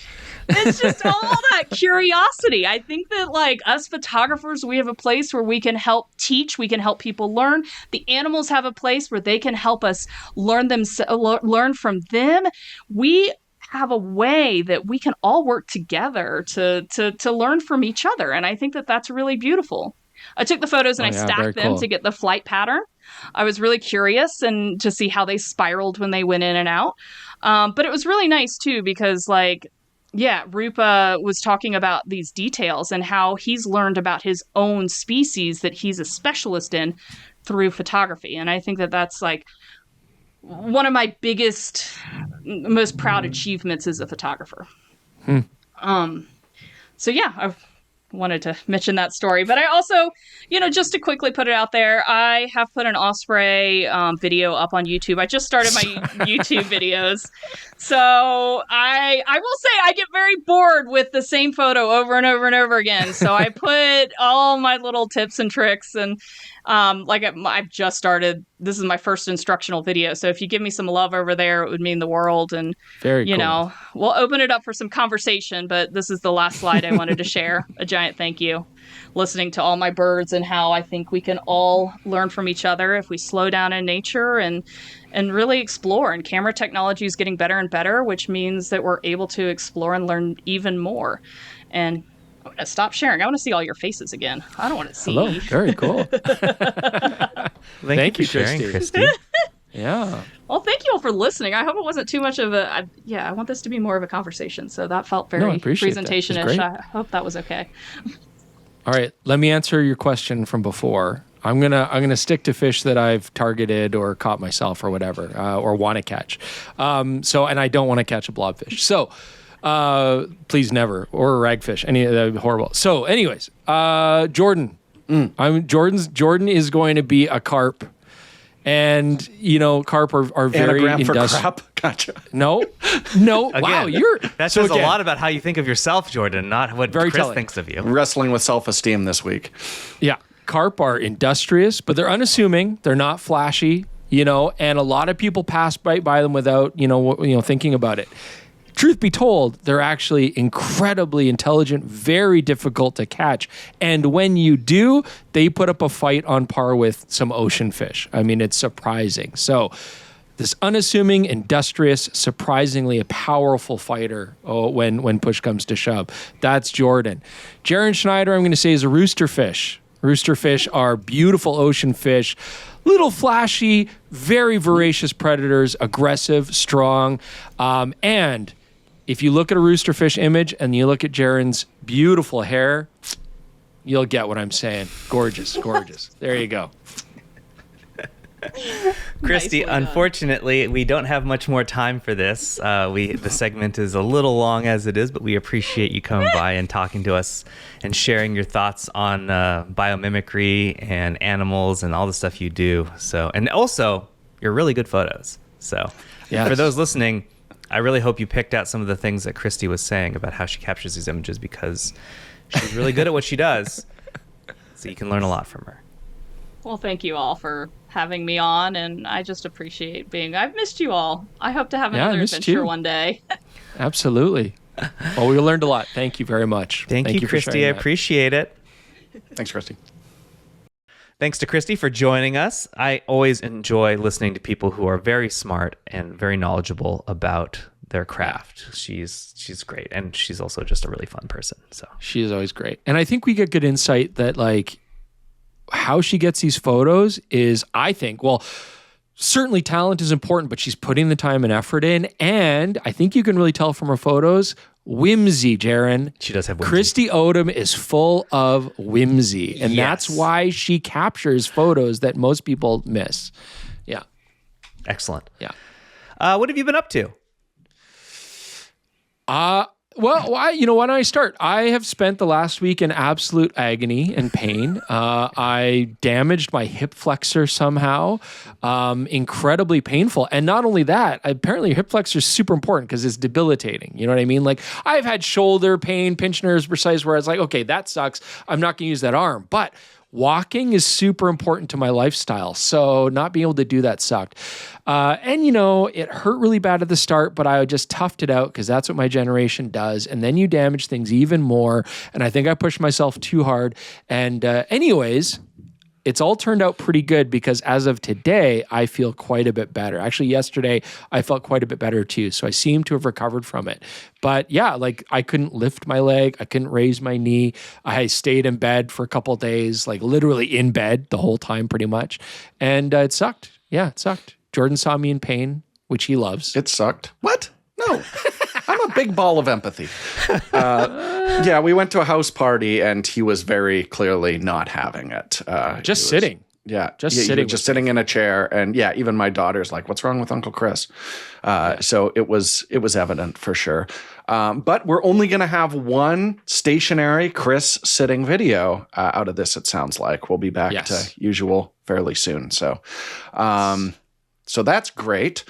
It's just all that curiosity. I think that, like, us photographers, we have a place where we can help teach, we can help people learn. The animals have a place where they can help us learn from them. We have a way that we can all work together to learn from each other. And I think that that's really beautiful. I took the photos and I stacked them to get the flight pattern. I was really curious and to see how they spiraled when they went in and out. But it was really nice too, because Rupa was talking about these details and how he's learned about his own species that he's a specialist in through photography. And I think that that's like one of my biggest, most proud achievements as a photographer. I wanted to mention that story. But I also, just to quickly put it out there, I have put an osprey video up on YouTube. I just started my YouTube videos. So I will say I get very bored with the same photo over and over and over again. So I put all my little tips and tricks, and I've just started. This is my first instructional video. So if you give me some love over there, it would mean the world. And very cool. We'll open it up for some conversation, but this is the last slide I wanted to share. A giant thank you. Listening to all my birds and how I think we can all learn from each other if we slow down in nature and really explore. And camera technology is getting better and better, which means that we're able to explore and learn even more. And I'm going to stop sharing. I want to see all your faces again. I don't want to see. Hello. Very cool. Thank you, sharing, Kristi. Yeah. Well, thank you all for listening. I hope it wasn't too much of I want this to be more of a conversation. So that felt very presentation-ish. I hope that was okay. All right. Let me answer your question from before. I'm gonna stick to fish that I've targeted or caught myself or whatever, or want to catch. And I don't want to catch a blobfish. So please never, or a ragfish, any of the horrible. So anyways, Jordan, Jordan is going to be a carp. And, carp are very industrial. For crap? Gotcha. No. Again, wow, that says a lot about how you think of yourself, Jordan, not what Chris thinks of you. Wrestling with self-esteem this week. Yeah. Carp are industrious, but they're unassuming. They're not flashy, and a lot of people pass by them without, thinking about it. Truth be told, they're actually incredibly intelligent, very difficult to catch. And when you do, they put up a fight on par with some ocean fish. I mean, it's surprising. So this unassuming, industrious, surprisingly a powerful fighter when push comes to shove. That's Jordan. Jaron Schneider, I'm going to say, is a rooster fish. Rooster fish are beautiful ocean fish, little flashy, very voracious predators, aggressive, strong, and if you look at a roosterfish image and you look at Jaron's beautiful hair, you'll get what I'm saying. Gorgeous, gorgeous. There you go. Kristi, unfortunately, we don't have much more time for this. The segment is a little long as it is, but we appreciate you coming by and talking to us and sharing your thoughts on biomimicry and animals and all the stuff you do. So, and also your really good photos. So, for those listening, I really hope you picked out some of the things that Kristi was saying about how she captures these images, because she's really good at what she does. So you can learn a lot from her. Well, thank you all for having me on, and I just appreciate I've missed you all. I hope to have another adventure one day. Absolutely. Well, we learned a lot. Thank you very much. Thank you, Kristi. I appreciate it. Thanks, Kristi. Thanks to Kristi for joining us. I always enjoy listening to people who are very smart and very knowledgeable about their craft. She's great, and she's also just a really fun person. So she is always great. And I think we get good insight that, like, how she gets these photos is, I think, certainly talent is important, but she's putting the time and effort in. And I think you can really tell from her photos, whimsy, Jaron. She does have whimsy. Kristi Odom is full of whimsy. And that's why she captures photos that most people miss. Yeah. Excellent. Yeah. What have you been up to? Well, why don't I start? I have spent the last week in absolute agony and pain. I damaged my hip flexor somehow, incredibly painful. And not only that, apparently your hip flexor is super important because it's debilitating. You know what I mean? Like I've had shoulder pain, pinch nerves precise, where I was like, okay, that sucks. I'm not going to use that arm. But walking is super important to my lifestyle. So not being able to do that sucked. And it hurt really bad at the start, but I just toughed it out because that's what my generation does. And then you damage things even more. And I think I pushed myself too hard. And anyways, it's all turned out pretty good because as of today, I feel quite a bit better. Actually, yesterday, I felt quite a bit better too. So I seem to have recovered from it. But yeah, like I couldn't lift my leg. I couldn't raise my knee. I stayed in bed for a couple of days, like literally in bed the whole time pretty much. And it sucked. Yeah, it sucked. Jordan saw me in pain, which he loves. It sucked. What? No. I'm a big ball of empathy. Yeah, we went to a house party and he was very clearly not having it. Just sitting. Yeah, sitting. Just sitting in a chair. And yeah, even my daughter's like, what's wrong with Uncle Chris? So it was evident for sure. But we're only going to have one stationary Chris sitting video out of this, it sounds like. We'll be back to usual fairly soon. So that's great.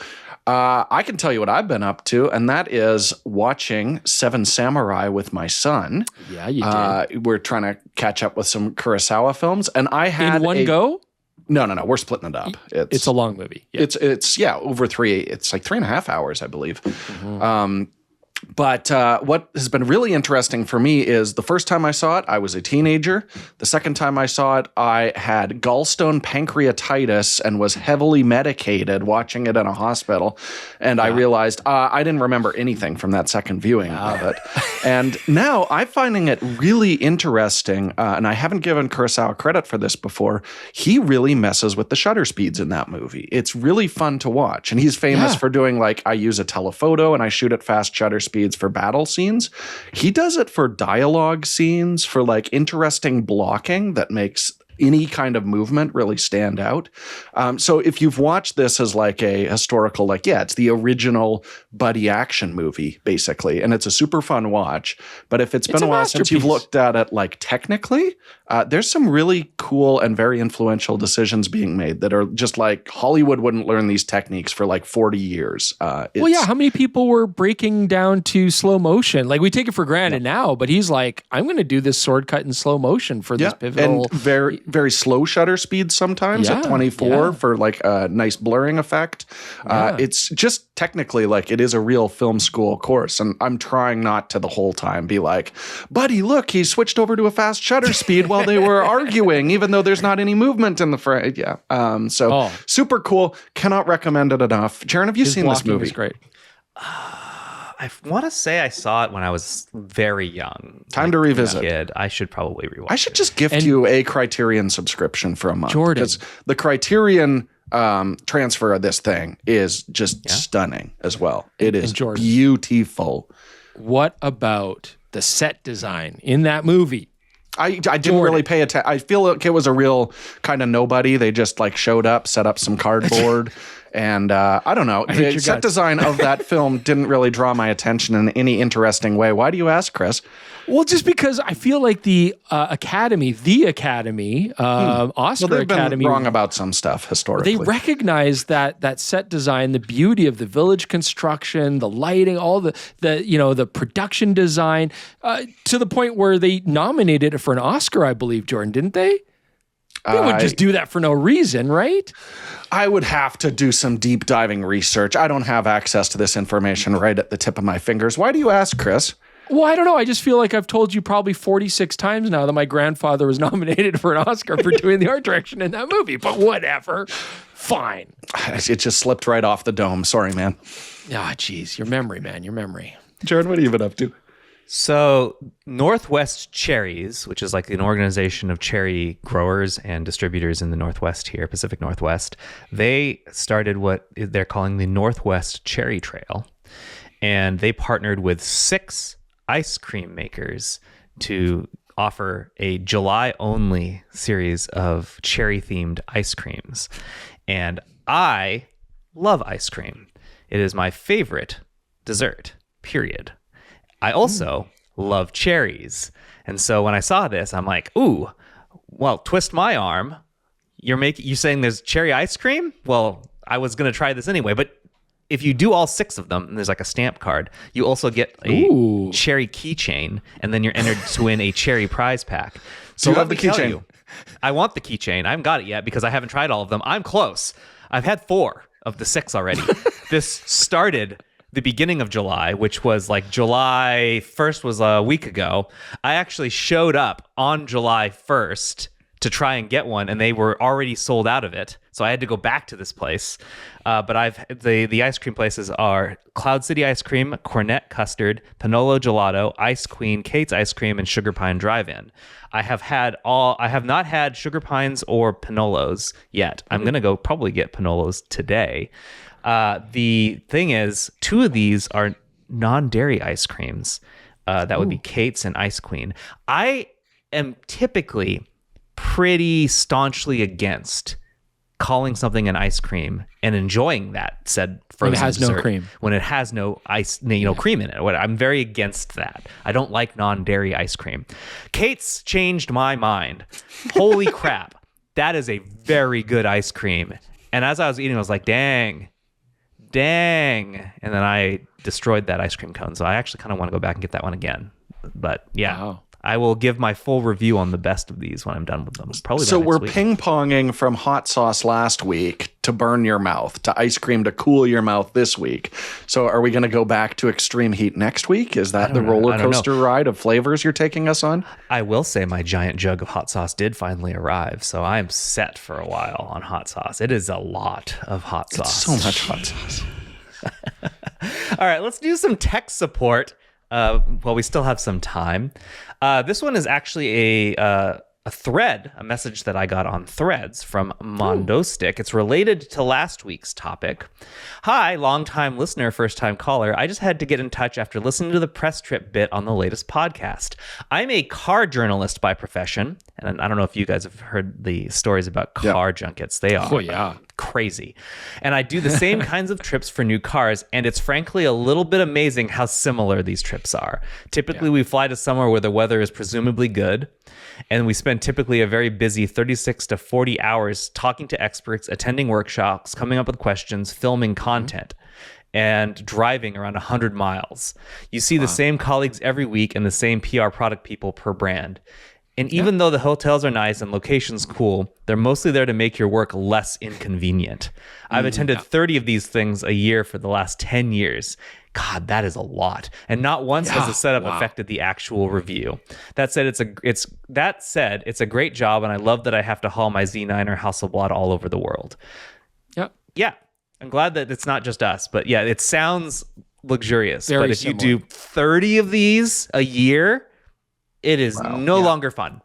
I can tell you what I've been up to, and that is watching Seven Samurai with my son. Yeah, you did. We're trying to catch up with some Kurosawa films, and I had in one go. No, we're splitting it up. It's a long movie. Yeah. It's over three. It's like 3.5 hours, I believe. Mm-hmm. But what has been really interesting for me is the first time I saw it, I was a teenager. The second time I saw it, I had gallstone pancreatitis and was heavily medicated watching it in a hospital. And I realized I didn't remember anything from that second viewing of it. And now I'm finding it really interesting. And I haven't given Kurosawa credit for this before. He really messes with the shutter speeds in that movie. It's really fun to watch. And he's famous for doing I use a telephoto and I shoot at fast shutter speeds for battle scenes. He does it for dialogue scenes, for interesting blocking that makes any kind of movement really stand out. So if you've watched this as a historical, it's the original buddy action movie, basically, and it's a super fun watch. But if it's been a while since you've looked at it, technically, there's some really cool and very influential decisions being made that are just Hollywood wouldn't learn these techniques for 40 years. How many people were breaking down to slow motion? We take it for granted now, but he's like, I'm going to do this sword cut in slow motion for this pivotal. And very, very slow shutter speeds sometimes at 24 for a nice blurring effect. It's just technically it is a real film school course. And I'm trying not to the whole time be like, buddy, look, he switched over to a fast shutter speed while they were arguing, even though there's not any movement in the frame. Yeah. Super cool. Cannot recommend it enough. Jaron, have you seen this movie? Is great. I want to say I saw it when I was very young. Time to revisit. Kid. I should probably rewatch it. I should just gift you a Criterion subscription for a month. Jordan. Because the Criterion transfer of this thing is just stunning as well. It is beautiful. What about the set design in that movie? I didn't really pay attention. I feel like it was a real kind of nobody. They just showed up, set up some cardboard. And I don't know. The set design of that film didn't really draw my attention in any interesting way. Why do you ask, Chris? Well, just because I feel like the Academy, Oscar they've been Academy, wrong about some stuff historically. They recognize that set design, the beauty of the village construction, the lighting, all the production design, to the point where they nominated it for an Oscar, I believe, Jordan, didn't they? They would just do that for no reason, right? I would have to do some deep diving research. I don't have access to this information right at the tip of my fingers. Why do you ask, Chris? Well, I don't know. I just feel like I've told you probably 46 times now that my grandfather was nominated for an Oscar for doing the art direction in that movie. But whatever. Fine. It just slipped right off the dome. Sorry, man. Geez. Your memory, man. Your memory. Jared, what have you been up to? So Northwest Cherries, which is an organization of cherry growers and distributors in the Northwest here, Pacific Northwest, they started what they're calling the Northwest Cherry Trail. And they partnered with 6 ice cream makers to offer a July-only series of cherry-themed ice creams. And I love ice cream. It is my favorite dessert, period. I also love cherries. And so when I saw this, I'm like, ooh, well, twist my arm. You saying there's cherry ice cream? Well, I was going to try this anyway, but if you do all 6 of them, and there's like a stamp card, you also get a cherry keychain, and then you're entered to win a cherry prize pack. So you have the keychain? I want the keychain. I haven't got it yet because I haven't tried all of them. I'm close. I've had 4 of the 6 already. This started the beginning of July, which was like July 1st was a week ago. I actually showed up on July 1st to try and get one, and they were already sold out of it. So I had to go back to this place. But the ice cream places are Cloud City Ice Cream, Cornet Custard, Panolo Gelato, Ice Queen, Kate's Ice Cream, and Sugar Pine Drive-In. I have not had Sugar Pines or Panolos yet. I'm going to go probably get Panolos today. The thing is, 2 of these are non-dairy ice creams. That would be Kate's and Ice Queen. I am typically pretty staunchly against calling something an ice cream and enjoying that said frozen when it has dessert no cream, when it has no ice, cream in it. I'm very against that. I don't like non-dairy ice cream. Kate's changed my mind. Holy crap, that is a very good ice cream. And as I was eating, I was like, dang, and then I destroyed that ice cream cone. So I actually kind of want to go back and get that one again. But yeah. Wow. I will give my full review on the best of these when I'm done with them. Probably. So we're ping-ponging from hot sauce last week to burn your mouth to ice cream to cool your mouth this week. So are we going to go back to extreme heat next week? Is that the roller coaster ride of flavors you're taking us on? I will say my giant jug of hot sauce did finally arrive. So I am set for a while on hot sauce. It is a lot of hot sauce. It's so much hot sauce. All right, let's do some tech support. Well, we still have some time. This one is actually a thread, a message that I got on Threads from Mondo Stick. It's related to last week's topic. Hi, longtime listener, first-time caller. I just had to get in touch after listening to the press trip bit on the latest podcast. I'm a car journalist by profession, and I don't know if you guys have heard the stories about car junkets. They are crazy. And I do the same kinds of trips for new cars, and it's frankly a little bit amazing how similar these trips are. Typically, we fly to somewhere where the weather is presumably good, and we spend typically a very busy 36 to 40 hours talking to experts, attending workshops, coming up with questions, filming content, and driving around 100 miles. You see the same colleagues every week and the same PR product people per brand. And even though the hotels are nice and locations cool, they're mostly there to make your work less inconvenient. I've attended 30 of these things a year for the last 10 years. God, that is a lot. And not once has the setup affected the actual review. That said, it's a great job, and I love that I have to haul my Z9 or Hasselblad all over the world. Yeah. I'm glad that it's not just us, but yeah, it sounds luxurious. Very but if similar. you do 30 of these a year, it is no longer fun.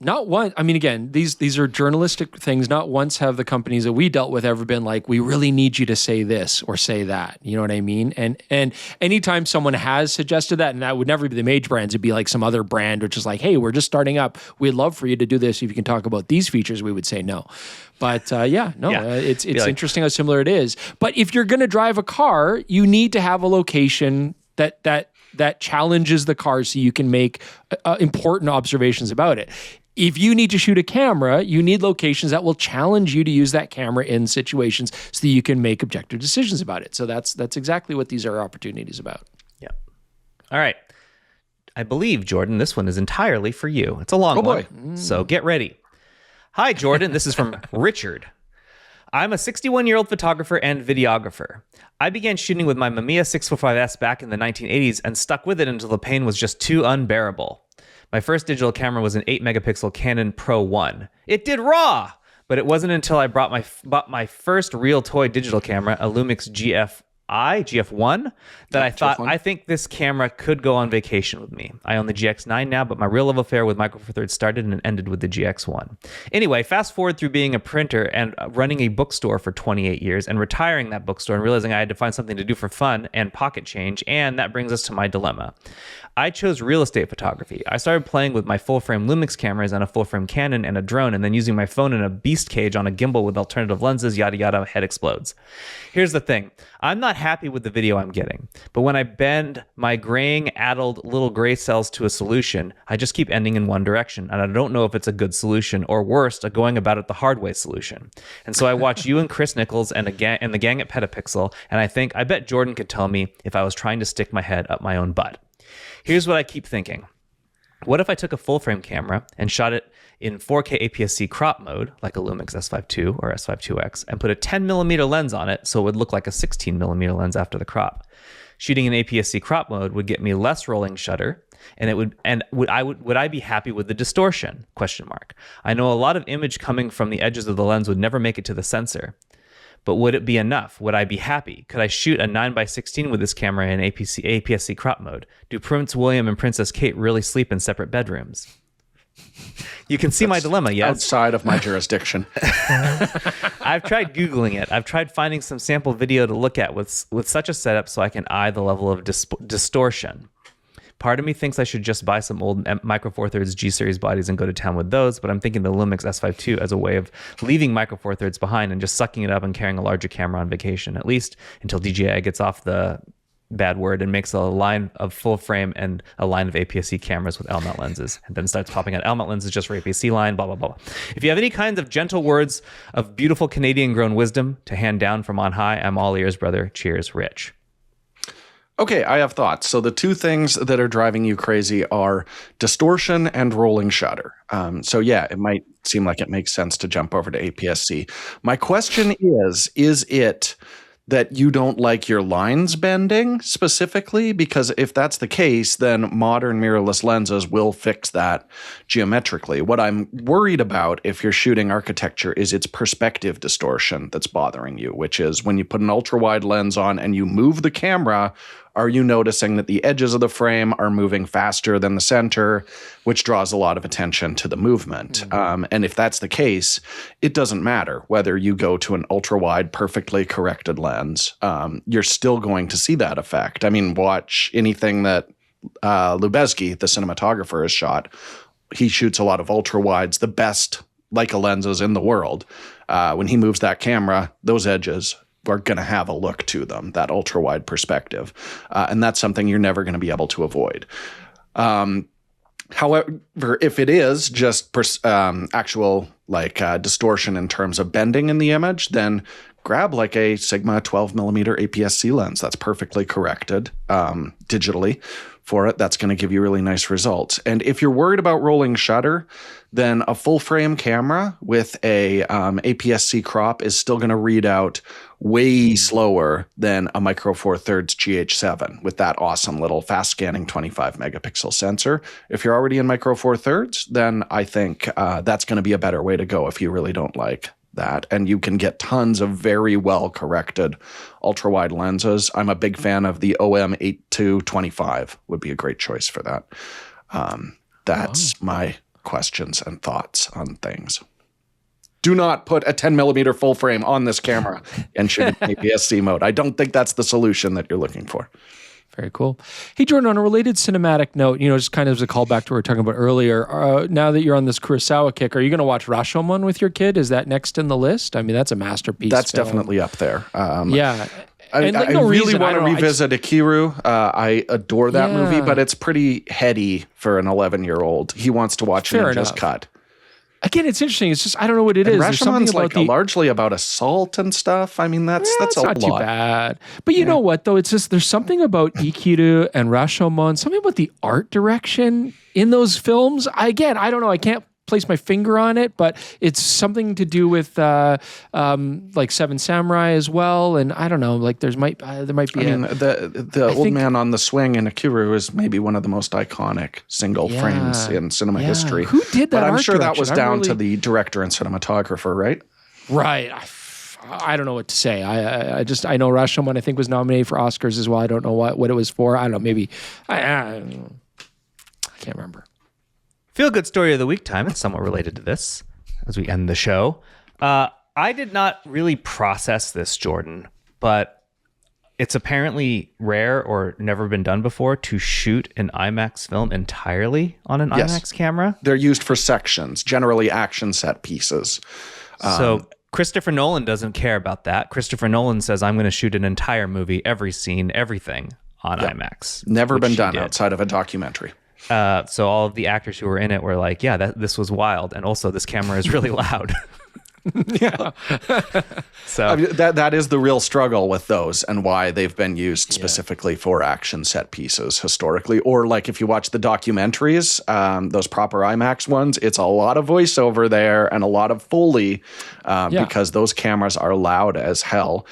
Not one. I mean, again, these are journalistic things. Not once have the companies that we dealt with ever been like, we really need you to say this or say that. You know what I mean? And anytime someone has suggested that, and that would never be the major brands, it'd be like some other brand, which is like, hey, we're just starting up. We'd love for you to do this. If you can talk about these features, we would say no. But it's interesting how similar it is. But if you're going to drive a car, you need to have a location that challenges the car so you can make important observations about it. If you need to shoot a camera, you need locations that will challenge you to use that camera in situations so that you can make objective decisions about it. So that's exactly what these are opportunities about. Yeah. All right. I believe, Jordan, this one is entirely for you. It's a long one, so get ready. Hi, Jordan. This is from Richard. I'm a 61-year-old photographer and videographer. I began shooting with my Mamiya 645S back in the 1980s and stuck with it until the pain was just too unbearable. My first digital camera was an 8-megapixel Canon Pro 1. It did RAW! But it wasn't until I bought my first real toy digital camera, a Lumix GF1, that I thought, I think this camera could go on vacation with me. I own the GX9 now, but my real love affair with Micro Four Thirds started and ended with the GX1. Anyway, fast forward through being a printer and running a bookstore for 28 years and retiring that bookstore and realizing I had to find something to do for fun and pocket change, and that brings us to my dilemma. I chose real estate photography. I started playing with my full-frame Lumix cameras and a full-frame Canon and a drone, and then using my phone in a beast cage on a gimbal with alternative lenses, yada yada, head explodes. Here's the thing. I'm not happy with the video I'm getting. But when I bend my graying, addled little gray cells to a solution, I just keep ending in one direction. And I don't know if it's a good solution or worse, a going about it the hard way solution. And so I watch you and Chris Nichols and the gang at PetaPixel, and I bet Jordan could tell me if I was trying to stick my head up my own butt. Here's what I keep thinking. What if I took a full-frame camera and shot it in 4K APS-C crop mode, like a Lumix S5 II or S5 IIX, and put a 10mm lens on it so it would look like a 16mm lens after the crop? Shooting in APS-C crop mode would get me less rolling shutter, and would I be happy with the distortion? ? I know a lot of image coming from the edges of the lens would never make it to the sensor. But would it be enough? Would I be happy? Could I shoot a 9x16 with this camera in APS-C crop mode? Do Prince William and Princess Kate really sleep in separate bedrooms? You can see my dilemma, yes? Outside of my jurisdiction. I've tried Googling it. I've tried finding some sample video to look at with such a setup so I can eye the level of distortion. Part of me thinks I should just buy some old Micro Four Thirds G-Series bodies and go to town with those, but I'm thinking the Lumix S5 II as a way of leaving Micro Four Thirds behind and just sucking it up and carrying a larger camera on vacation, at least until DJI gets off the bad word and makes a line of full frame and a line of APS-C cameras with L-mount lenses, and then starts popping out L-mount lenses just for APS-C line, blah, blah, blah. If you have any kinds of gentle words of beautiful Canadian-grown wisdom to hand down from on high, I'm all ears, brother. Cheers, Rich. Okay, I have thoughts. So the two things that are driving you crazy are distortion and rolling shutter. So yeah, it might seem like it makes sense to jump over to APS-C. My question is it that you don't like your lines bending specifically? Because if that's the case, then modern mirrorless lenses will fix that geometrically. What I'm worried about if you're shooting architecture is its perspective distortion that's bothering you, which is when you put an ultra-wide lens on and you move the camera, are you noticing that the edges of the frame are moving faster than the center, which draws a lot of attention to the movement? Mm-hmm. And if that's the case, it doesn't matter whether you go to an ultra-wide, perfectly corrected lens. You're still going to see that effect. I mean, watch anything that Lubezki, the cinematographer, has shot. He shoots a lot of ultra-wides, the best Leica lenses in the world. When he moves that camera, those edges are going to have a look to them, that ultra-wide perspective. And that's something you're never going to be able to avoid. However, if it is just actual distortion in terms of bending in the image, then grab like a Sigma 12mm APS-C lens that's perfectly corrected digitally for it. That's going to give you really nice results. And if you're worried about rolling shutter, then a full frame camera with a APS-C crop is still going to read out way slower than a Micro Four Thirds GH7 with that awesome little fast scanning 25 megapixel sensor. If you're already in Micro Four Thirds, then I think that's going to be a better way to go if you really don't like that. And you can get tons of very well corrected ultra wide lenses. I'm a big fan of the OM8225 would be a great choice for that. That's my questions and thoughts on things. Do not put a 10mm full frame on this camera and shoot in APS-C mode. I don't think that's the solution that you're looking for. Very cool. Hey, Jordan, on a related cinematic note, just kind of as a callback to what we were talking about earlier, now that you're on this Kurosawa kick, are you going to watch Rashomon with your kid? Is that next in the list? I mean, that's a masterpiece. That's film. definitely up there. Yeah. I really want to revisit Ikiru. I adore that movie, but it's pretty heady for an 11-year-old. He wants to watch Ninja's Cut. Again, it's interesting. It's just, I don't know what it is. Rashomon's largely about assault and stuff. I mean, that's a lot. Not too bad. But you know what, though? It's just, there's something about Ikiru and Rashomon, something about the art direction in those films. I don't know. I can't place my finger on it, but it's something to do with like Seven Samurai as well. And I don't know, like there might be. The old man on the swing in Ikiru is maybe one of the most iconic single frames in cinema history. Who did that? But I'm sure that was down to the director and cinematographer, right? Right. I don't know what to say. I know Rashomon I think was nominated for Oscars as well. I don't know what it was for. I don't know. Maybe I can't remember. Feel good story of the week time. It's somewhat related to this as we end the show. I did not really process this, Jordan, but it's apparently rare or never been done before to shoot an IMAX film entirely on an IMAX camera. They're used for sections, generally action set pieces. So Christopher Nolan doesn't care about that. Christopher Nolan says, I'm going to shoot an entire movie, every scene, everything on IMAX. Never been done outside of a documentary. So all of the actors who were in it were like, yeah, this was wild. And also this camera is really loud. Yeah. So I mean, that is the real struggle with those and why they've been used specifically for action set pieces historically. Or like if you watch the documentaries, those proper IMAX ones, it's a lot of voiceover there and a lot of Foley because those cameras are loud as hell.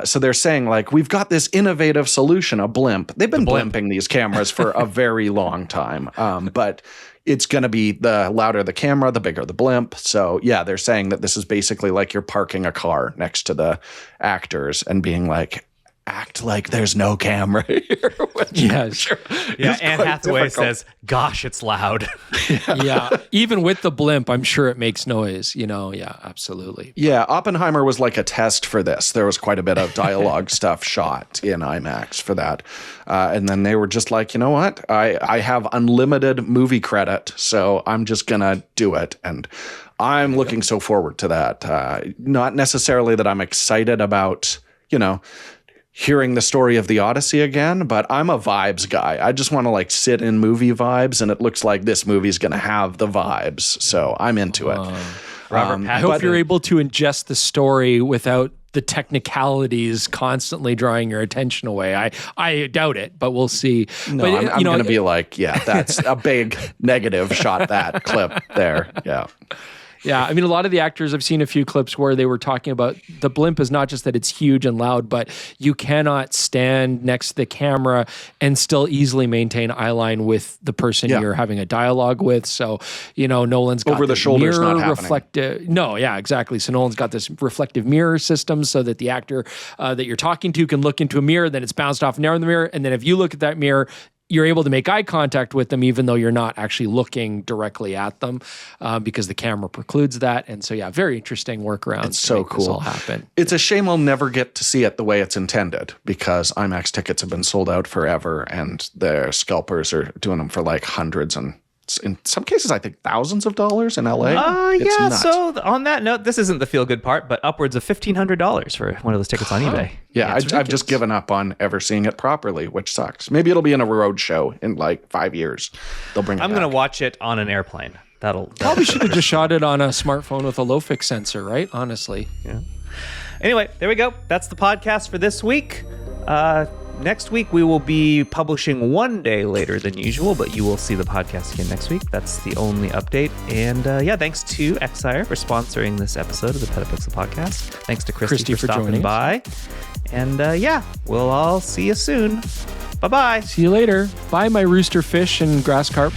So they're saying like, we've got this innovative solution, a blimp. They've been blimping these cameras for a very long time. But it's going to be the louder the camera, the bigger the blimp. So yeah, they're saying that this is basically like you're parking a car next to the actors and being like, act like there's no camera here. Yes. yeah, Anne Hathaway says, gosh, it's loud. Yeah. Even with the blimp, I'm sure it makes noise, Yeah, absolutely. Yeah, Oppenheimer was like a test for this. There was quite a bit of dialogue stuff shot in IMAX for that. And then they were just like, you know what? I have unlimited movie credit, so I'm just going to do it. And I'm looking so forward to that. Not necessarily that I'm excited about, hearing the story of the Odyssey again, but I'm a vibes guy. I just want to like sit in movie vibes, and it looks like this movie's going to have the vibes. So I'm into it. I hope you're able to ingest the story without the technicalities constantly drawing your attention away. I doubt it, but we'll see. No, but, I'm going to be like, yeah, that's a big negative shot, that clip there. Yeah. Yeah, I mean, a lot of the actors, I've seen a few clips where they were talking about the blimp is not just that it's huge and loud, but you cannot stand next to the camera and still easily maintain eye line with the person you're having a dialogue with. So, Nolan's got over the shoulders not happening. Reflective. No, yeah, exactly. So Nolan's got this reflective mirror system so that the actor that you're talking to can look into a mirror, then it's bounced off and down in the mirror, and then if you look at that mirror, you're able to make eye contact with them even though you're not actually looking directly at them because the camera precludes that. And so, yeah, very interesting workarounds. It's so cool. This all happen. It's a shame I'll never get to see it the way it's intended because IMAX tickets have been sold out forever and their scalpers are doing them for like hundreds and in some cases, I think thousands of dollars in LA. It's nuts. So on that note, this isn't the feel-good part, but upwards of $1,500 for one of those tickets on eBay. Yeah, I've just given up on ever seeing it properly, which sucks. Maybe it'll be in a road show in like 5 years. They'll bring it I'm going to watch it on an airplane. That'll probably should have just shot it on a smartphone with a LOFIC sensor, right? Honestly. Yeah. Anyway, there we go. That's the podcast for this week. Next week, we will be publishing one day later than usual, but you will see the podcast again next week. That's the only update. And thanks to Xire for sponsoring this episode of the PetaPixel Podcast. Thanks to Kristi for stopping by. And we'll all see you soon. Bye-bye. See you later. Bye, my rooster fish and grass carp.